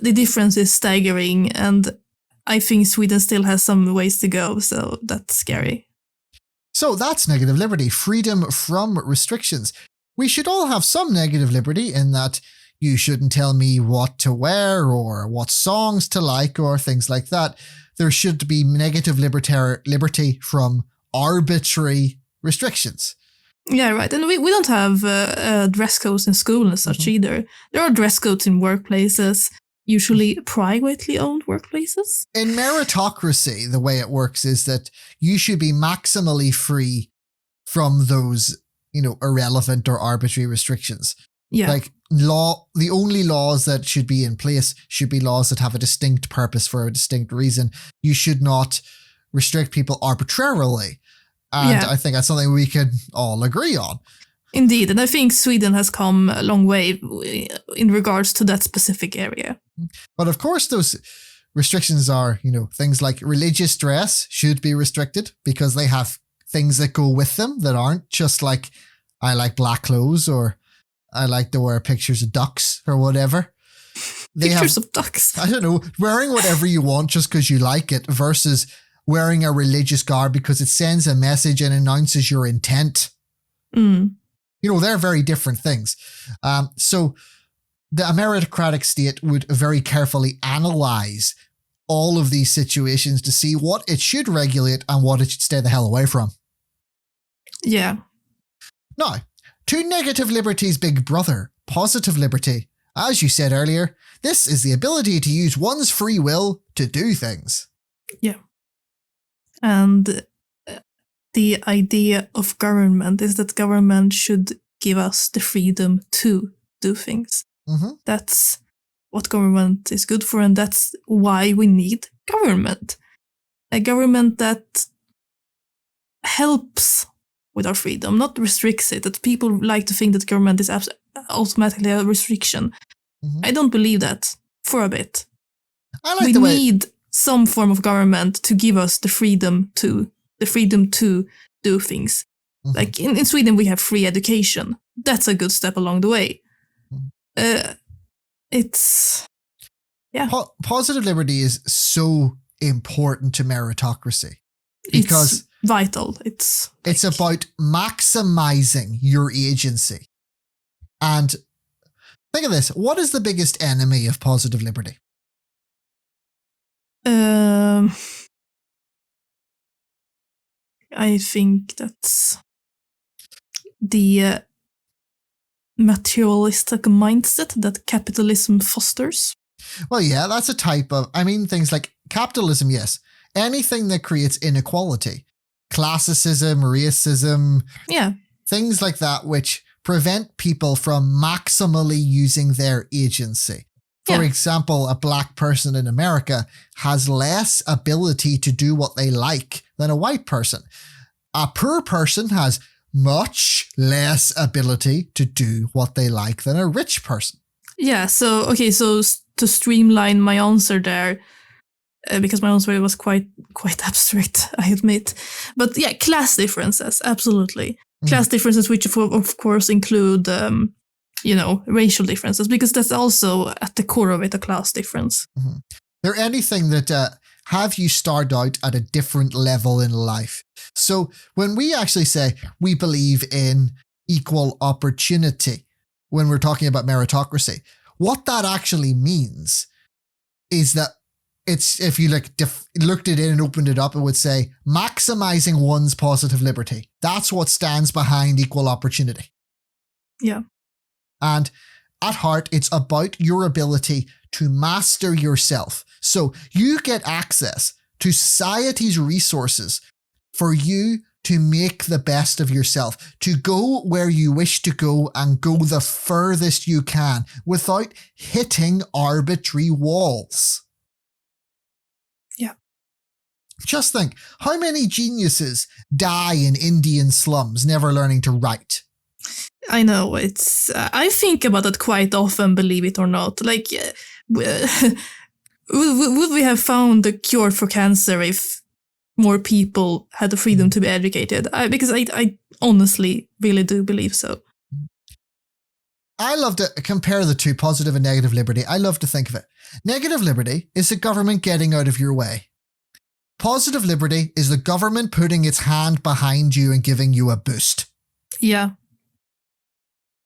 The difference is staggering, and I think Sweden still has some ways to go, so that's scary. So that's negative liberty, freedom from restrictions. We should all have some negative liberty in that you shouldn't tell me what to wear or what songs to like or things like that. There should be negative liberty from arbitrary restrictions. Yeah, right. And we don't have dress codes in school and such either. There are dress codes in workplaces, usually privately owned workplaces. In meritocracy, the way it works is that you should be maximally free from those, irrelevant or arbitrary restrictions. Yeah. Like the only laws that should be in place should be laws that have a distinct purpose for a distinct reason. You should not restrict people arbitrarily. And I think that's something we can all agree on. Indeed. And I think Sweden has come a long way in regards to that specific area. But of course, those restrictions are, things like religious dress should be restricted because they have things that go with them that aren't just like, I like black clothes or I like to wear pictures of ducks or whatever. Pictures of ducks. I don't know, wearing whatever you want just because you like it versus wearing a religious garb because it sends a message and announces your intent. They're very different things. So the meritocratic state would very carefully analyze all of these situations to see what it should regulate and what it should stay the hell away from. Yeah. Now, to negative liberty's big brother, positive liberty. As you said earlier, this is the ability to use one's free will to do things. Yeah. And the idea of government is that government should give us the freedom to do things. That's what government is good for, and that's why we need government. A government that helps with our freedom, not restricts it. That people like to think that government is automatically a restriction. I don't believe that for a bit. We need some form of government to give us the freedom to do things. Like in Sweden, we have free education. That's a good step along the way. Positive liberty is so important to meritocracy because it's vital. It's about maximizing your agency. And think of this. What is the biggest enemy of positive liberty? I think that's the materialistic mindset that capitalism fosters. Well, yeah, that's a type of, things like capitalism, yes. Anything that creates inequality, classicism, racism, things like that, which prevent people from maximally using their agency. For example, a black person in America has less ability to do what they like than a white person. A poor person has much less ability to do what they like than a rich person. Yeah, so to streamline my answer there, because my answer was quite abstract, I admit. But yeah, class differences, absolutely. Class differences, which of course include, racial differences, because that's also at the core of it, a class difference. There anything that have you start out at a different level in life? So when we actually say we believe in equal opportunity, when we're talking about meritocracy, what that actually means is that it's, if you looked at it and opened it up, it would say maximizing one's positive liberty. That's what stands behind equal opportunity. Yeah. And at heart, it's about your ability to master yourself. So you get access to society's resources for you to make the best of yourself, to go where you wish to go and go the furthest you can without hitting arbitrary walls. Yeah. Just think, how many geniuses die in Indian slums never learning to write? I know, it's. I think about it quite often, believe it or not. Like, would we have found a cure for cancer if more people had the freedom to be educated? Because I honestly really do believe so. I love to compare the two, positive and negative liberty. I love to think of it. Negative liberty is the government getting out of your way. Positive liberty is the government putting its hand behind you and giving you a boost. Yeah.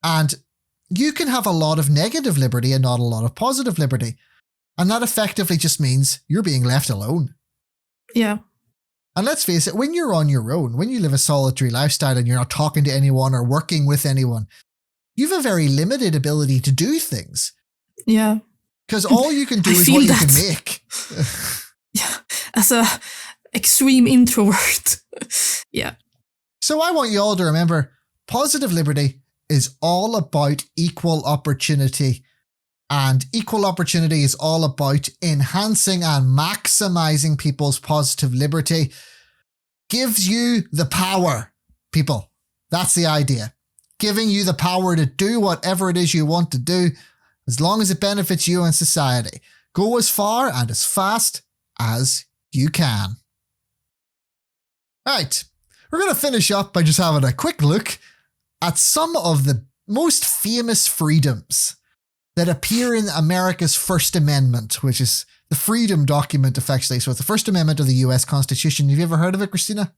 And you can have a lot of negative liberty and not a lot of positive liberty. And that effectively just means you're being left alone. Yeah. And let's face it, when you're on your own, when you live a solitary lifestyle and you're not talking to anyone or working with anyone, you have a very limited ability to do things. Yeah. Because all you can do is what you can make. Yeah. As a extreme introvert. Yeah. So I want you all to remember, positive liberty is all about equal opportunity. And equal opportunity is all about enhancing and maximizing people's positive liberty. Gives you the power, people. That's the idea. Giving you the power to do whatever it is you want to do, as long as it benefits you and society. Go as far and as fast as you can. Right, we're going to finish up by just having a quick look at some of the most famous freedoms that appear in America's First Amendment, which is the Freedom document, effectively. So it's the First Amendment of the US Constitution. Have you ever heard of it, Christina?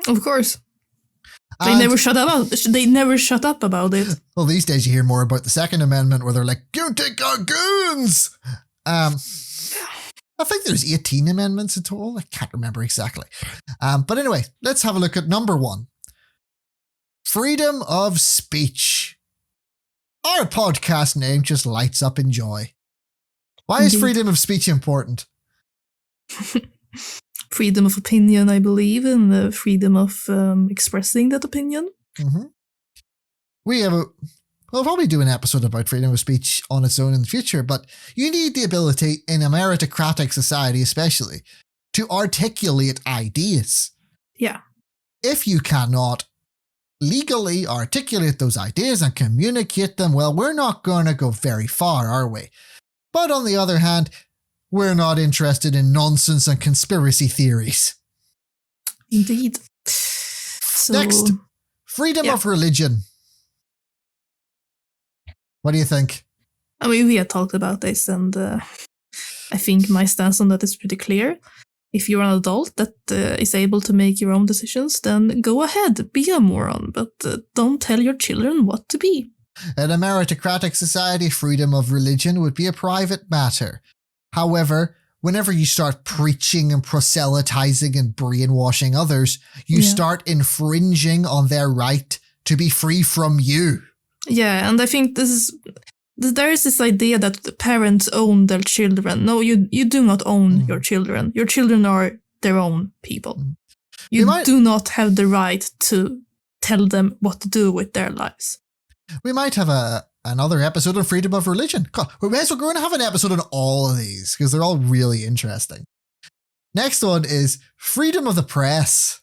Of course. They never shut up about it. Well, these days you hear more about the Second Amendment, where they're like, "You take our goons." I think there's 18 amendments in total. I can't remember exactly. But anyway, let's have a look at number 1. Freedom of speech. Our podcast name just lights up in joy. Why is freedom of speech important? Freedom of opinion, I believe, and the freedom of expressing that opinion. Mm-hmm. We'll probably do an episode about freedom of speech on its own in the future, but you need the ability in a meritocratic society especially to articulate ideas. Yeah. If you cannot legally articulate those ideas and communicate them, well, we're not going to go very far, are we? But on the other hand, we're not interested in nonsense and conspiracy theories. Indeed. So, next, freedom of religion. What do you think? I mean, we had talked about this, and I think my stance on that is pretty clear. If you're an adult that is able to make your own decisions, then go ahead, be a moron, but don't tell your children what to be. In a meritocratic society, freedom of religion would be a private matter. However, whenever you start preaching and proselytizing and brainwashing others, you start infringing on their right to be free from you. Yeah, and I think there is this idea that the parents own their children. No, you do not own your children. Your children are their own people. You do not have the right to tell them what to do with their lives. We might have another episode on freedom of religion. We're going to have an episode on all of these because they're all really interesting. Next one is freedom of the press.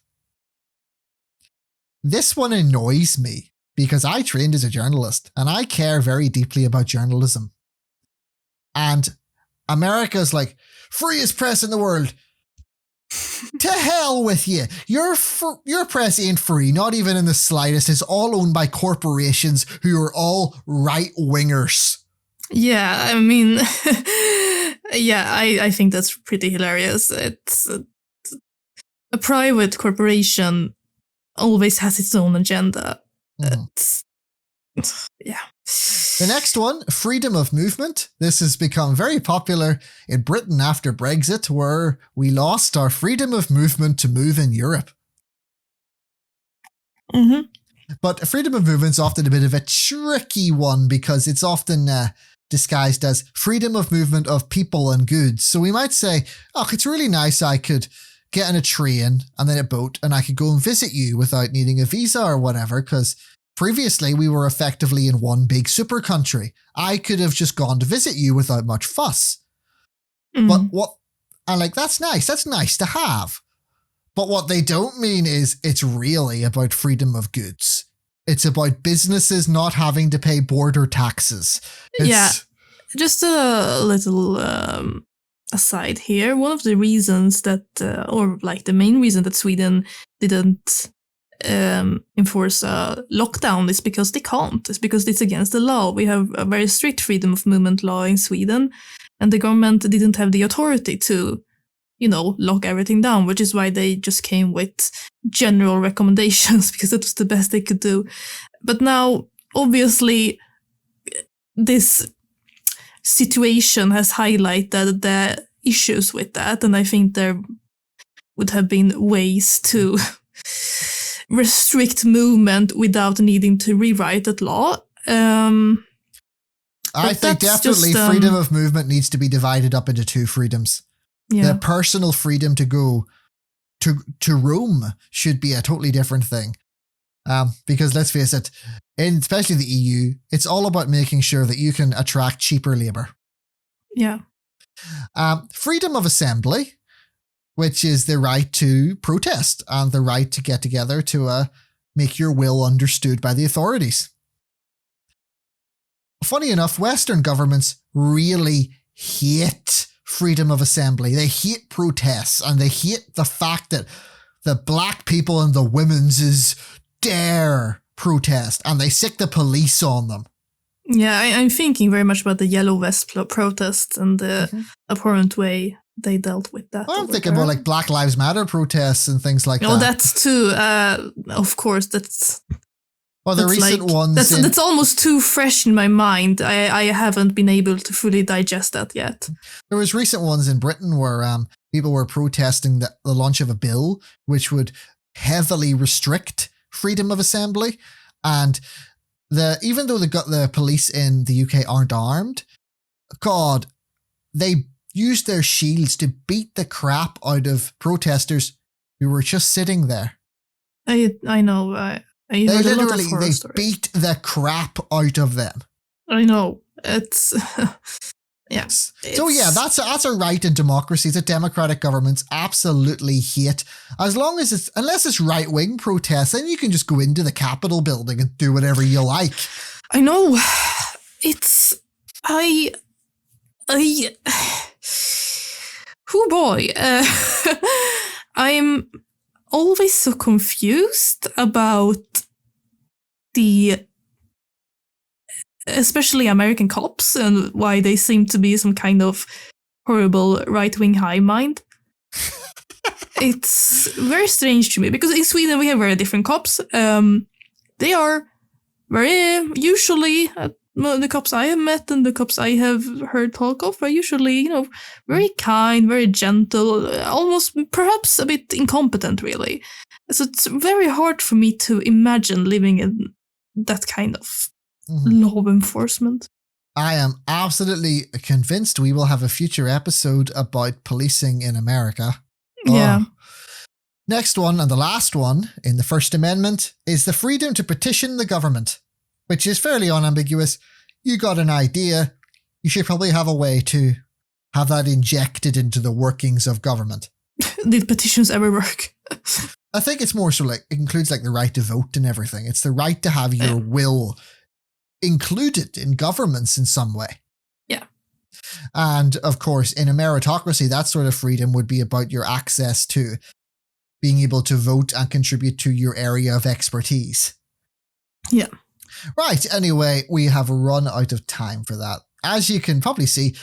This one annoys me because I trained as a journalist and I care very deeply about journalism. And America's like, freest press in the world. To hell with you. Your press ain't free, not even in the slightest. It's all owned by corporations who are all right-wingers. Yeah, I mean, Yeah, I think that's pretty hilarious. It's a private corporation always has its own agenda. Yeah. The next one, freedom of movement. This has become very popular in Britain after Brexit, where we lost our freedom of movement to move in Europe. Mm-hmm. But freedom of movement is often a bit of a tricky one because it's often disguised as freedom of movement of people and goods. So we might say, oh, it's really nice I could get on a train and then a boat and I could go and visit you without needing a visa or whatever, because previously we were effectively in one big super country. I could have just gone to visit you without much fuss. But that's nice. That's nice to have. But what they don't mean is it's really about freedom of goods. It's about businesses not having to pay border taxes. Yeah. Just a little aside here. One of the reasons that, or like the main reason that Sweden didn't enforce a lockdown is because they can't. It's because it's against the law. We have a very strict freedom of movement law in Sweden, and the government didn't have the authority to, lock everything down, which is why they just came with general recommendations because it was the best they could do. But now, obviously, this situation has highlighted the issues with that, and I think there would have been ways to restrict movement without needing to rewrite that law. I think definitely freedom of movement needs to be divided up into two freedoms. Yeah. The personal freedom to go to Rome should be a totally different thing. Because let's face it, in especially the EU, it's all about making sure that you can attract cheaper labour. Yeah. Freedom of assembly, which is the right to protest and the right to get together to make your will understood by the authorities. Funny enough, Western governments really hate freedom of assembly. They hate protests, and they hate the fact that the black people and the women's dare protest, and they sick the police on them. Yeah, I'm thinking very much about the Yellow Vest protests and the abhorrent way they dealt with that. Well, I'm thinking more like Black Lives Matter protests and things like that. Oh, that's too, of course, that's... Well, the recent ones... That's almost too fresh in my mind. I haven't been able to fully digest that yet. There was recent ones in Britain where people were protesting the launch of a bill which would heavily restrict freedom of assembly. And even though the police in the UK aren't armed, God, they used their shields to beat the crap out of protesters who were just sitting there. I know. They beat the crap out of them. I know. It's yes. So yeah, that's a right in democracy that democratic governments absolutely hate. Unless it's right wing protests, then you can just go into the Capitol building and do whatever you like. I know. Oh boy. I'm always so confused about especially American cops and why they seem to be some kind of horrible right-wing high mind. It's very strange to me because in Sweden we have very different cops. They are very usually the cops I have met and the cops I have heard talk of are usually, very kind, very gentle, almost perhaps a bit incompetent, really. So it's very hard for me to imagine living in that kind of law enforcement. I am absolutely convinced we will have a future episode about policing in America. Yeah. Next one, and the last one in the First Amendment, is the freedom to petition the government, which is fairly unambiguous. You got an idea, you should probably have a way to have that injected into the workings of government. Did petitions ever work? I think it's more so like, it includes like the right to vote and everything. It's the right to have your will included in governments in some way. Yeah. And of course, in a meritocracy, that sort of freedom would be about your access to being able to vote and contribute to your area of expertise. Yeah. Right. Anyway, we have run out of time for that. as you can probably see,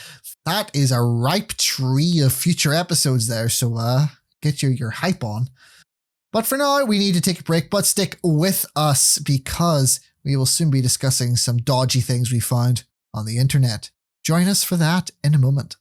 that is a ripe tree of future episodes there. So get your hype on. But for now, we need to take a break, but stick with us because we will soon be discussing some dodgy things we found on the internet. Join us for that in a moment.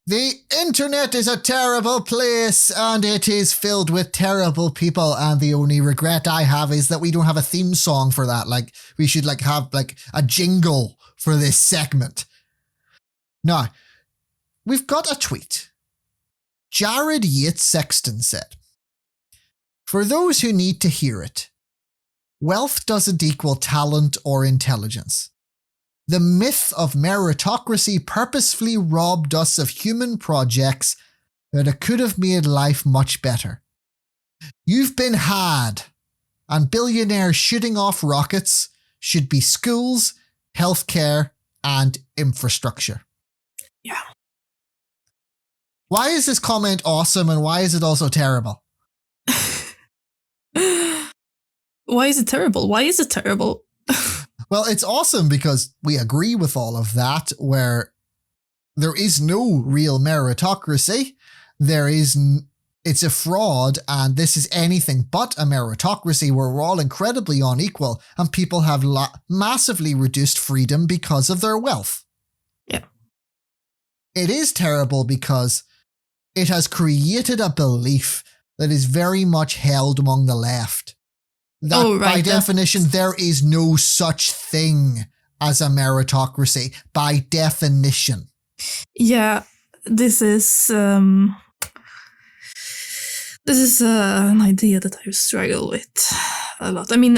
The internet is a terrible place and it is filled with terrible people, and the only regret I have is that we don't have a theme song for that. Like, we should have a jingle for this segment. Now, we've got a tweet. Jared Yates Sexton said, "For those who need to hear it, wealth doesn't equal talent or intelligence. The myth of meritocracy purposefully robbed us of human projects that could have made life much better. You've been had, and billionaires shooting off rockets should be schools, healthcare, and infrastructure." Yeah. Why is this comment awesome and why is it also terrible? Why is it terrible? Why is it terrible? Well, it's awesome because we agree with all of that, where there is no real meritocracy. It's a fraud, and this is anything but a meritocracy where we're all incredibly unequal and people have massively reduced freedom because of their wealth. Yeah. It is terrible because it has created a belief that is very much held among the left. That by definition, there is no such thing as a meritocracy, by definition. Yeah, this is an idea that I struggle with a lot. I mean,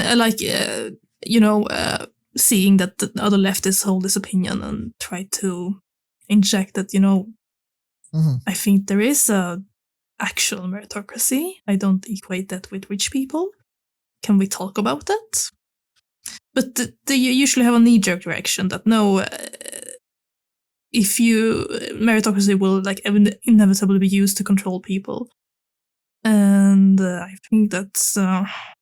seeing that the other leftists hold this opinion and try to inject that, I think there is a actual meritocracy. I don't equate that with rich people. Can we talk about that? But they usually have a knee-jerk reaction that meritocracy will inevitably be used to control people. And I think that's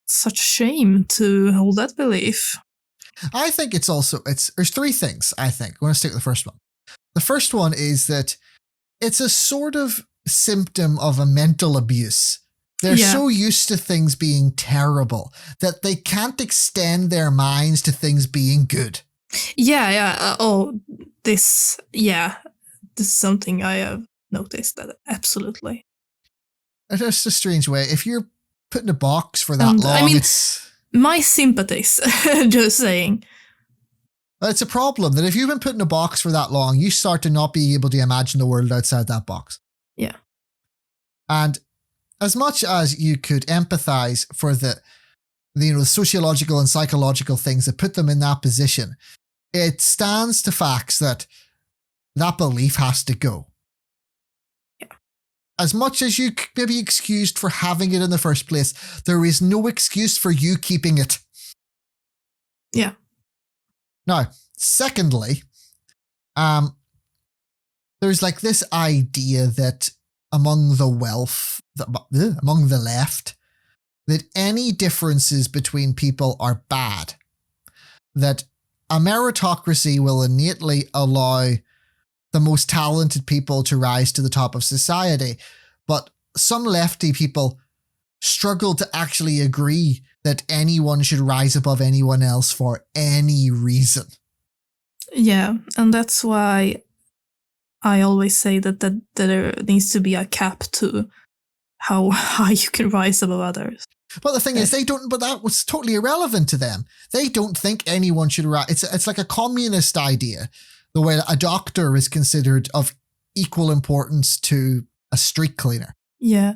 such a shame to hold that belief. I think there's three things, I think. I'm going to stick with the first one. The first one is that it's a sort of symptom of a mental abuse. They're so used to things being terrible that they can't extend their minds to things being good. Yeah. This is something I have noticed, that absolutely. It's just a strange way. If you're put in a box for that long, it's... My sympathies, just saying. It's a problem that if you've been put in a box for that long, you start to not be able to imagine the world outside that box. Yeah. And as much as you could empathize for the sociological and psychological things that put them in that position, it stands to facts that belief has to go. Yeah. As much as you may be excused for having it in the first place, there is no excuse for you keeping it. Yeah. Now, secondly, there's this idea that among the left, that any differences between people are bad. That a meritocracy will innately allow the most talented people to rise to the top of society. But some lefty people struggle to actually agree that anyone should rise above anyone else for any reason. Yeah, and that's why I always say that there needs to be a cap to how high you can rise above others. But the thing is, but that was totally irrelevant to them. They don't think anyone should rise. It's like a communist idea, the way a doctor is considered of equal importance to a street cleaner. Yeah.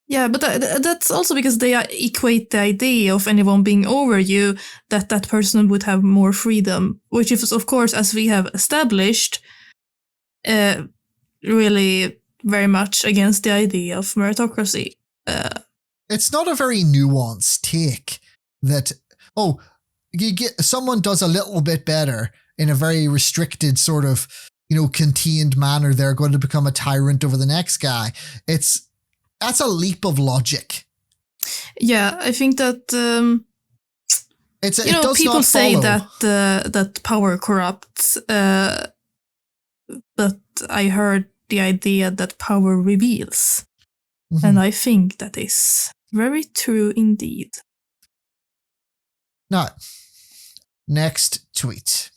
Yeah, but that's also because they equate the idea of anyone being over you, that person would have more freedom, which is, of course, as we have established, really very much against the idea of meritocracy. It's not a very nuanced take that, someone does a little bit better in a very restricted sort of, contained manner, they're going to become a tyrant over the next guy. That's a leap of logic. Yeah, I think that people say that power corrupts, but I heard the idea that power reveals, and I think that is very true indeed. Now, next tweet.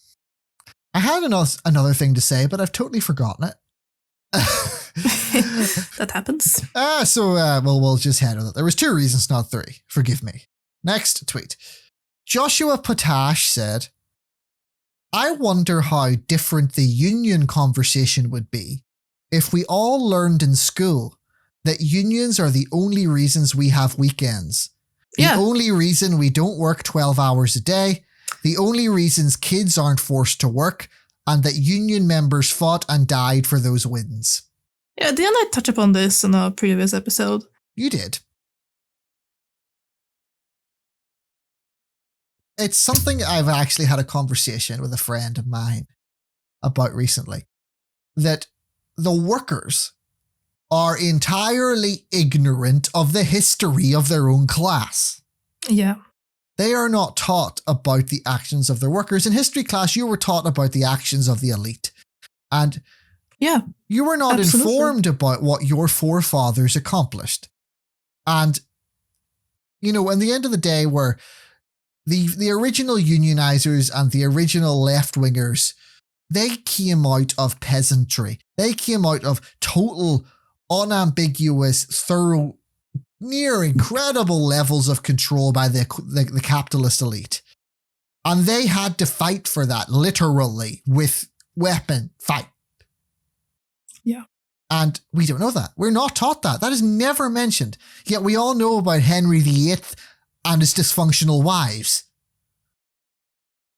I had another thing to say, but I've totally forgotten it. That happens. We'll just handle it. There was 2 reasons, not 3. Forgive me. Next tweet. Joshua Potash said, I wonder how different the union conversation would be if we all learned in school that unions are the only reasons we have weekends. The only reason we don't work 12 hours a day. The only reasons kids aren't forced to work, and that union members fought and died for those wins. Yeah, didn't I touch upon this in a previous episode? You did. It's something I've actually had a conversation with a friend of mine about recently, that the workers are entirely ignorant of the history of their own class. Yeah. They are not taught about the actions of their workers. In history class, you were taught about the actions of the elite. And you were not informed about what your forefathers accomplished. And, in the end of the day, where the original unionizers and the original left-wingers, they came out of peasantry. They came out of total, unambiguous, thorough, near incredible levels of control by the capitalist elite. And they had to fight for that, literally, with weapon fight. Yeah. And we don't know that. We're not taught that. That is never mentioned. Yet we all know about Henry VIII and his dysfunctional wives.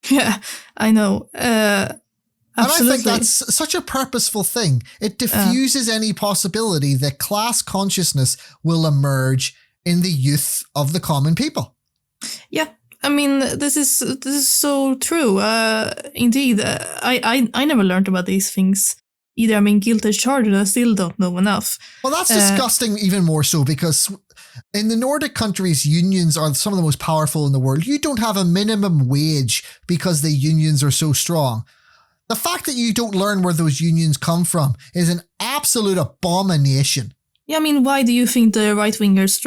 Yeah, I know. Absolutely. And I think that's such a purposeful thing. It diffuses any possibility that class consciousness will emerge in the youth of the common people. Yeah. I mean, this is so true. Indeed, I never learned about these things either. I mean, guilty as charged, I still don't know enough. Well, that's disgusting even more so, because in the Nordic countries, unions are some of the most powerful in the world. You don't have a minimum wage because the unions are so strong. The fact that you don't learn where those unions come from is an absolute abomination. Yeah, I mean, why do you think the right-wingers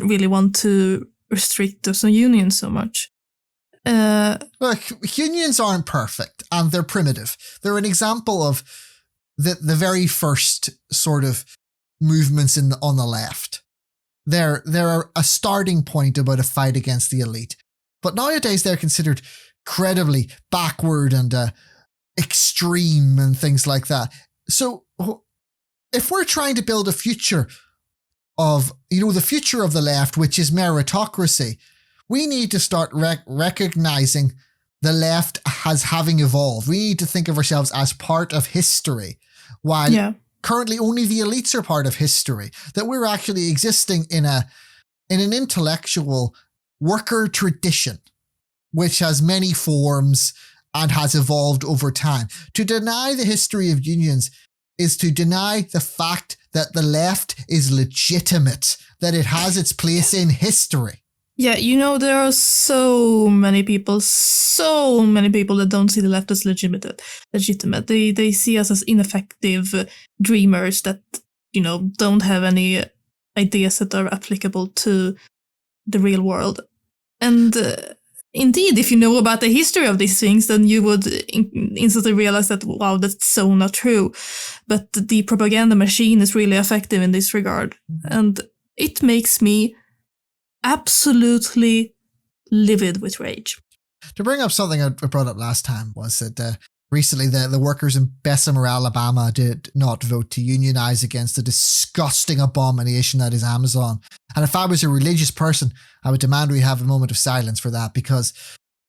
really want to restrict those unions so much? Look, unions aren't perfect, and they're primitive. They're an example of the very first sort of movements on the left. They're a starting point about a fight against the elite. But nowadays they're considered incredibly backward and extreme and things like that. So if we're trying to build a future of, the future of the left, which is meritocracy, we need to start recognizing the left as having evolved. We need to think of ourselves as part of history, while currently only the elites are part of history, that we're actually existing in an intellectual worker tradition, which has many forms and has evolved over time. To deny the history of unions is to deny the fact that the left is legitimate, that it has its place in history. Yeah, there are so many people that don't see the left as legitimate. They see us as ineffective dreamers that, don't have any ideas that are applicable to the real world. And indeed, if you know about the history of these things, then you would instantly realize that, wow, that's so not true. But the propaganda machine is really effective in this regard. And it makes me absolutely livid with rage. To bring up something I brought up last time was that recently the workers in Bessemer, Alabama did not vote to unionize against the disgusting abomination that is Amazon. And if I was a religious person, I would demand we have a moment of silence for that, because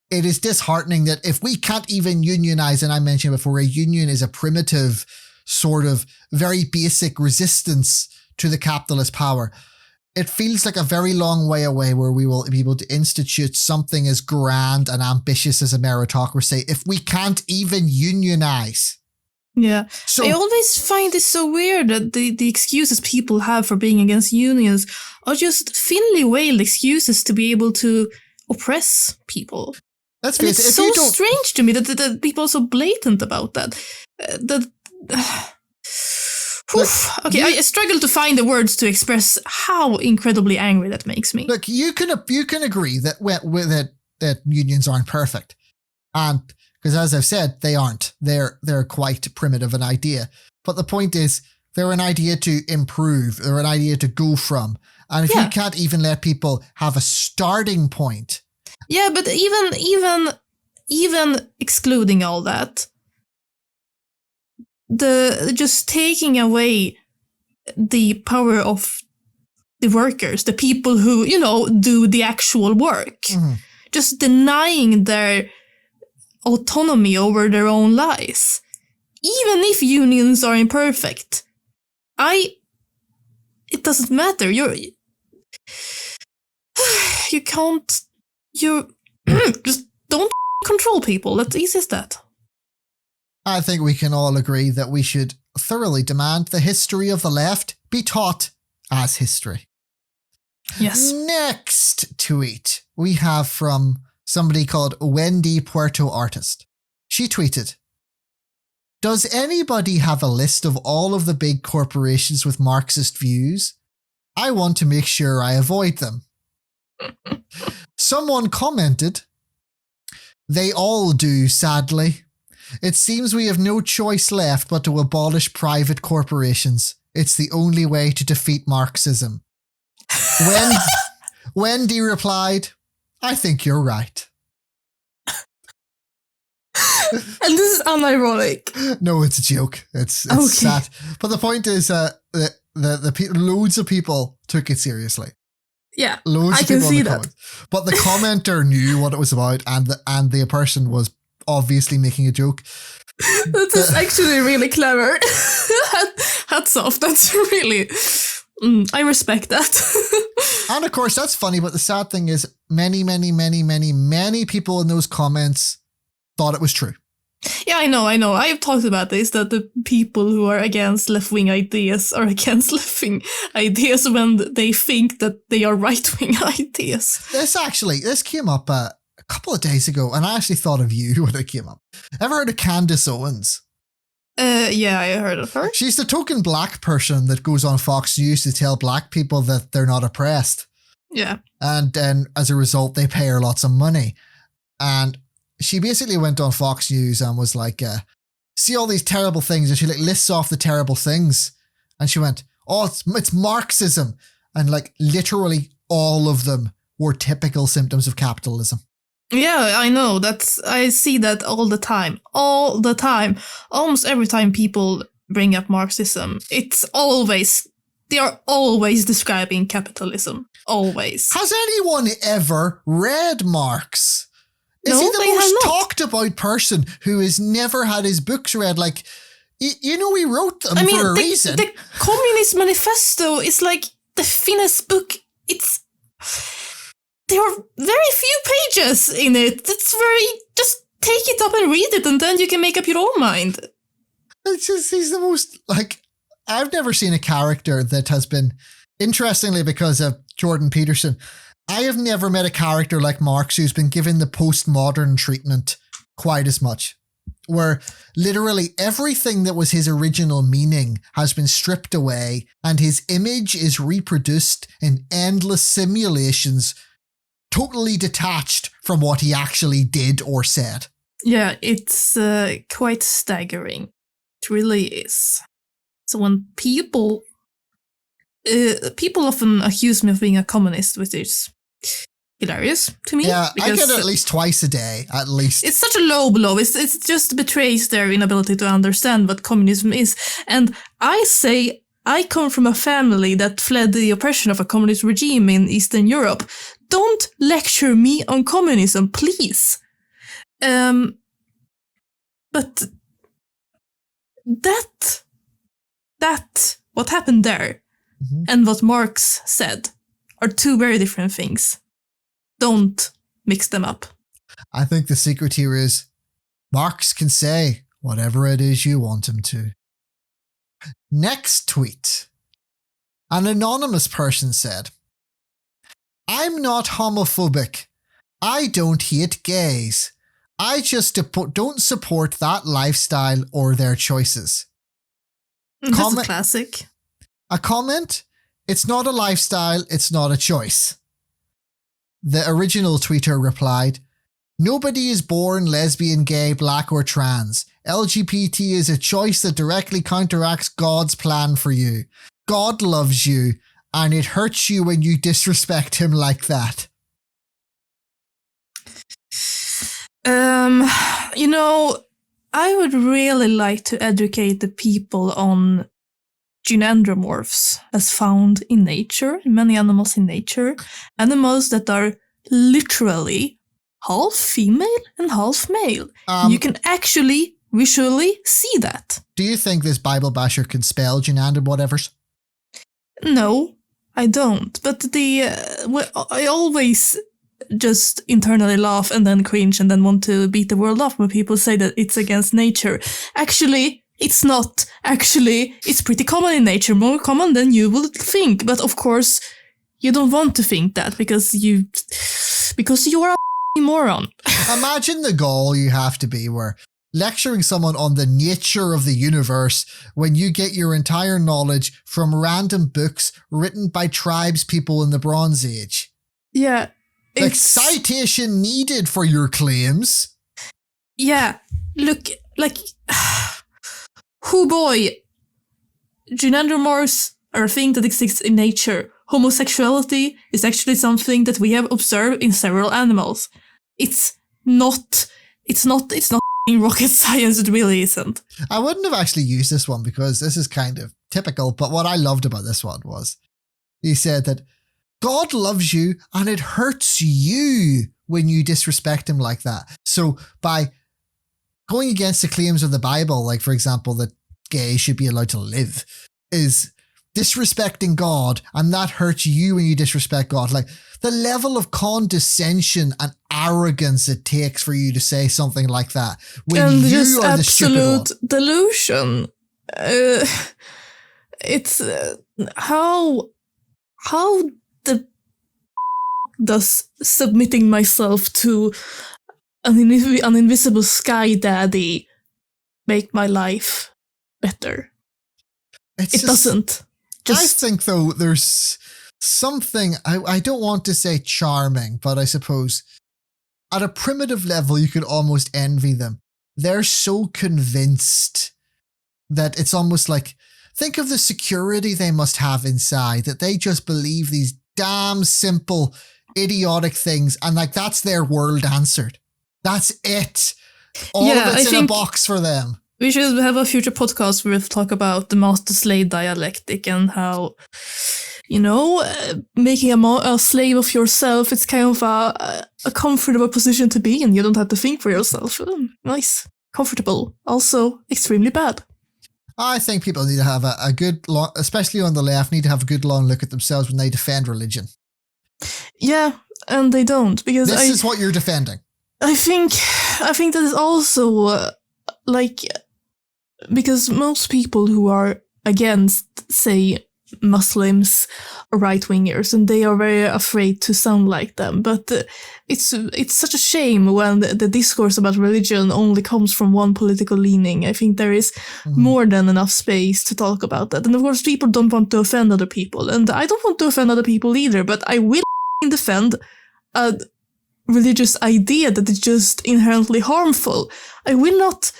it is disheartening that if we can't even unionize, and I mentioned before, a union is a primitive sort of very basic resistance to the capitalist power, it feels like a very long way away where we will be able to institute something as grand and ambitious as a meritocracy if we can't even unionize. Yeah. So I always find it so weird that the excuses people have for being against unions are just thinly veiled excuses to be able to oppress people. let's And face it, it's if so you don't, strange to me that people are so blatant about that. Okay, I struggle to find the words to express how incredibly angry that makes me. look, you can agree that unions aren't perfect, and because as I've said, they aren't. They're quite primitive an idea. But the point is, they're an idea to improve. They're an idea to go from. And if you can't even let people have a starting point. Yeah, but even excluding all that, the just taking away the power of the workers, the people who, do the actual work, just denying their autonomy over their own lives. Even if unions are imperfect, it doesn't matter. You just don't control people. That's easy as that. I think we can all agree that we should thoroughly demand the history of the left be taught as history. Yes. Next tweet we have from somebody called Wendy Puerto Artist. She tweeted, "Does anybody have a list of all of the big corporations with Marxist views? I want to make sure I avoid them." Someone commented, "They all do, sadly. It seems we have no choice left but to abolish private corporations. It's the only way to defeat Marxism." Wendy replied, "I think you're right." And this is unironic. No, it's a joke. It's Okay. sad. But the point is, loads of people took it seriously. Yeah, Loads I of can people see in the that. comments. But the commenter knew what it was about, and the person was obviously making a joke. That is actually really clever. Hats off. That's really... I respect that. And of course, that's funny, but the sad thing is many, many, many, many, many people in those comments thought it was true. Yeah, I know. I've talked about this, that the people who are against left-wing ideas are against left-wing ideas when they think that they are right-wing ideas. This came up a couple of days ago, and I actually thought of you when it came up. Ever heard of Candace Owens? Yeah, I heard of her. She's the token black person that goes on Fox News to tell black people that they're not oppressed. Yeah. And then as a result, they pay her lots of money. And she basically went on Fox News and was like, see all these terrible things. And she lists off the terrible things. And she went, oh, it's Marxism. And literally all of them were typical symptoms of capitalism. Yeah, I know. I see that all the time. All the time. Almost every time people bring up Marxism, they are always describing capitalism. Always. Has anyone ever read Marx? Is he the most talked about person who has never had his books read? He wrote them for a reason. The Communist Manifesto is like the thinnest book. There are very few pages in it. Just take it up and read it, and then you can make up your own mind. It's just, he's the most, I've never seen a character that has been, interestingly because of Jordan Peterson, I have never met a character like Marx who's been given the postmodern treatment quite as much, where literally everything that was his original meaning has been stripped away and his image is reproduced in endless simulations, totally detached from what he actually did or said. Yeah, it's quite staggering. It really is. So when people often accuse me of being a communist, which is hilarious to me. Yeah, I get it at least twice a day, at least. It's such a low blow. It just betrays their inability to understand what communism is. And I say I come from a family that fled the oppression of a communist regime in Eastern Europe. Don't lecture me on communism, please. But that what happened there Mhm. and what Marx said are two very different things. Don't mix them up. I think the secret here is Marx can say whatever it is you want him to. Next tweet. An anonymous person said, I'm not homophobic. I don't hate gays. I just don't support that lifestyle or their choices. That's a classic. A comment? It's not a lifestyle, it's not a choice. The original tweeter replied, nobody is born lesbian, gay, black, or trans. LGBT is a choice that directly counteracts God's plan for you. God loves you, and it hurts you when you disrespect him like that. I would really like to educate the people on gynandromorphs as found in nature, many animals in nature. Animals that are literally half female and half male. You can actually visually see that. Do you think this Bible basher can spell gynandrom whatevers? No, I don't. But I always just internally laugh and then cringe and then want to beat the world up when people say that it's against nature. Actually, it's not. Actually, it's pretty common in nature, more common than you would think. But of course, you don't want to think that because you are a moron. Imagine the goal you have to be where lecturing someone on the nature of the universe when you get your entire knowledge from random books written by tribes people in the Bronze Age. Yeah. Like citation needed for your claims. Yeah. Look, like, boy, gynandromorphs are a thing that exists in nature. Homosexuality is actually something that we have observed in several animals. It's not rocket science, it really isn't. I wouldn't have actually used this one because this is kind of typical, but what I loved about this one was he said that God loves you and it hurts you when you disrespect him like that. So by going against the claims of the Bible, like for example, that gays should be allowed to live, is disrespecting God, and that hurts you when you disrespect God. Like the level of condescension and arrogance it takes for you to say something like that when and you just are the stupid one. absolute delusion. It's how the does submitting myself to an invisible sky daddy make my life better? It doesn't. I think, though, there's something, I don't want to say charming, but I suppose at a primitive level, you could almost envy them. They're so convinced that it's almost like, think of the security they must have inside, that they just believe these damn simple, idiotic things, and like that's their world answered. That's it. All of it's in a box for them. We should have a future podcast where we talk about the master-slave dialectic and how, making a slave of yourself, it's kind of a comfortable position to be in. You don't have to think for yourself. Nice. Comfortable. Also extremely bad. I think people need to have a good, especially on the left, need to have a good long look at themselves when they defend religion. Yeah, and they don't. Because this is what you're defending. I think that is also, because most people who are against, say, Muslims are right-wingers, and they are very afraid to sound like them. But it's such a shame when the discourse about religion only comes from one political leaning. I think there is more than enough space to talk about that. And of course, people don't want to offend other people, and I don't want to offend other people either, but I will defend a religious idea that is just inherently harmful. I will not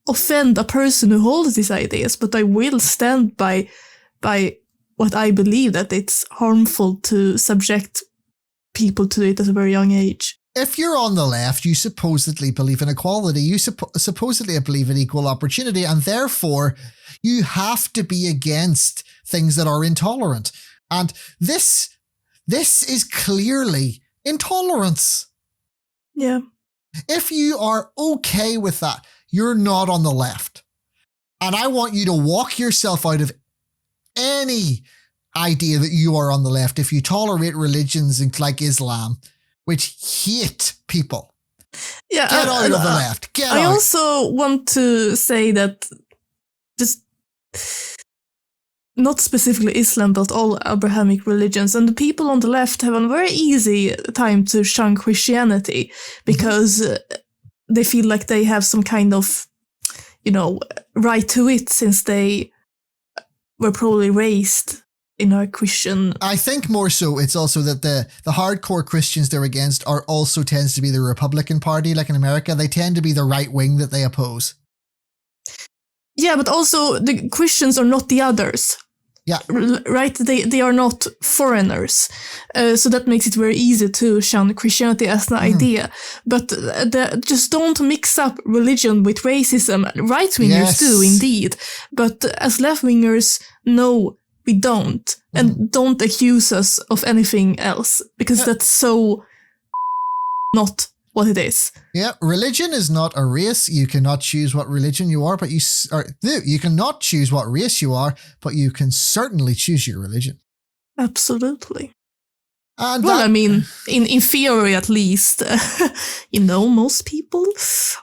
offend a person who holds these ideas, but I will stand by what I believe, that it's harmful to subject people to it at a very young age. If you're on the left, you supposedly believe in equality, you supposedly believe in equal opportunity, and therefore you have to be against things that are intolerant. And this is clearly intolerance. Yeah. If you are okay with that, you're not on the left. And I want you to walk yourself out of any idea that you are on the left if you tolerate religions like Islam, which hate people. Yeah, Get out of the left. Get I out. also want to say that just not specifically Islam, but all Abrahamic religions, and the people on the left have a very easy time to shun Christianity because they feel like they have some kind of, right to it since they were probably raised in a Christian. I think more so it's also that the hardcore Christians they're against are also tends to be the Republican Party, like in America. They tend to be the right wing that they oppose. Yeah, but also the Christians are not the others. Yeah. Right? They are not foreigners. So that makes it very easy to shun Christianity as an idea. But just don't mix up religion with racism. Right-wingers do, indeed. But as left-wingers, no, we don't. And don't accuse us of anything else. Because that's so not what it is. Yeah, religion is not a race. You cannot choose what religion you are, but you cannot choose what race you are, but you can certainly choose your religion. Absolutely. And I mean, in theory at least, most people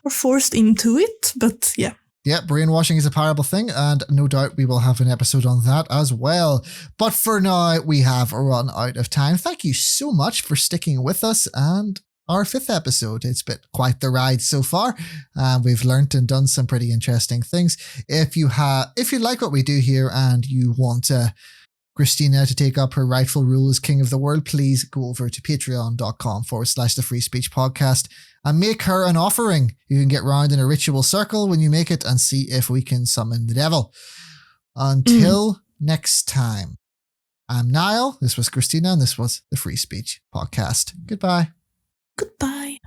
are forced into it, but yeah. Yeah, brainwashing is a powerful thing, and no doubt we will have an episode on that as well. But for now, we have run out of time. Thank you so much for sticking with us and our 5th episode. It's been quite the ride so far. We've learnt and done some pretty interesting things. If you like what we do here and you want Christina to take up her rightful role as king of the world, please go over to patreon.com/the Free Speech Podcast and make her an offering. You can get round in a ritual circle when you make it and see if we can summon the devil. Until next time, I'm Niall. This was Christina, and this was the Free Speech Podcast. Goodbye. Goodbye.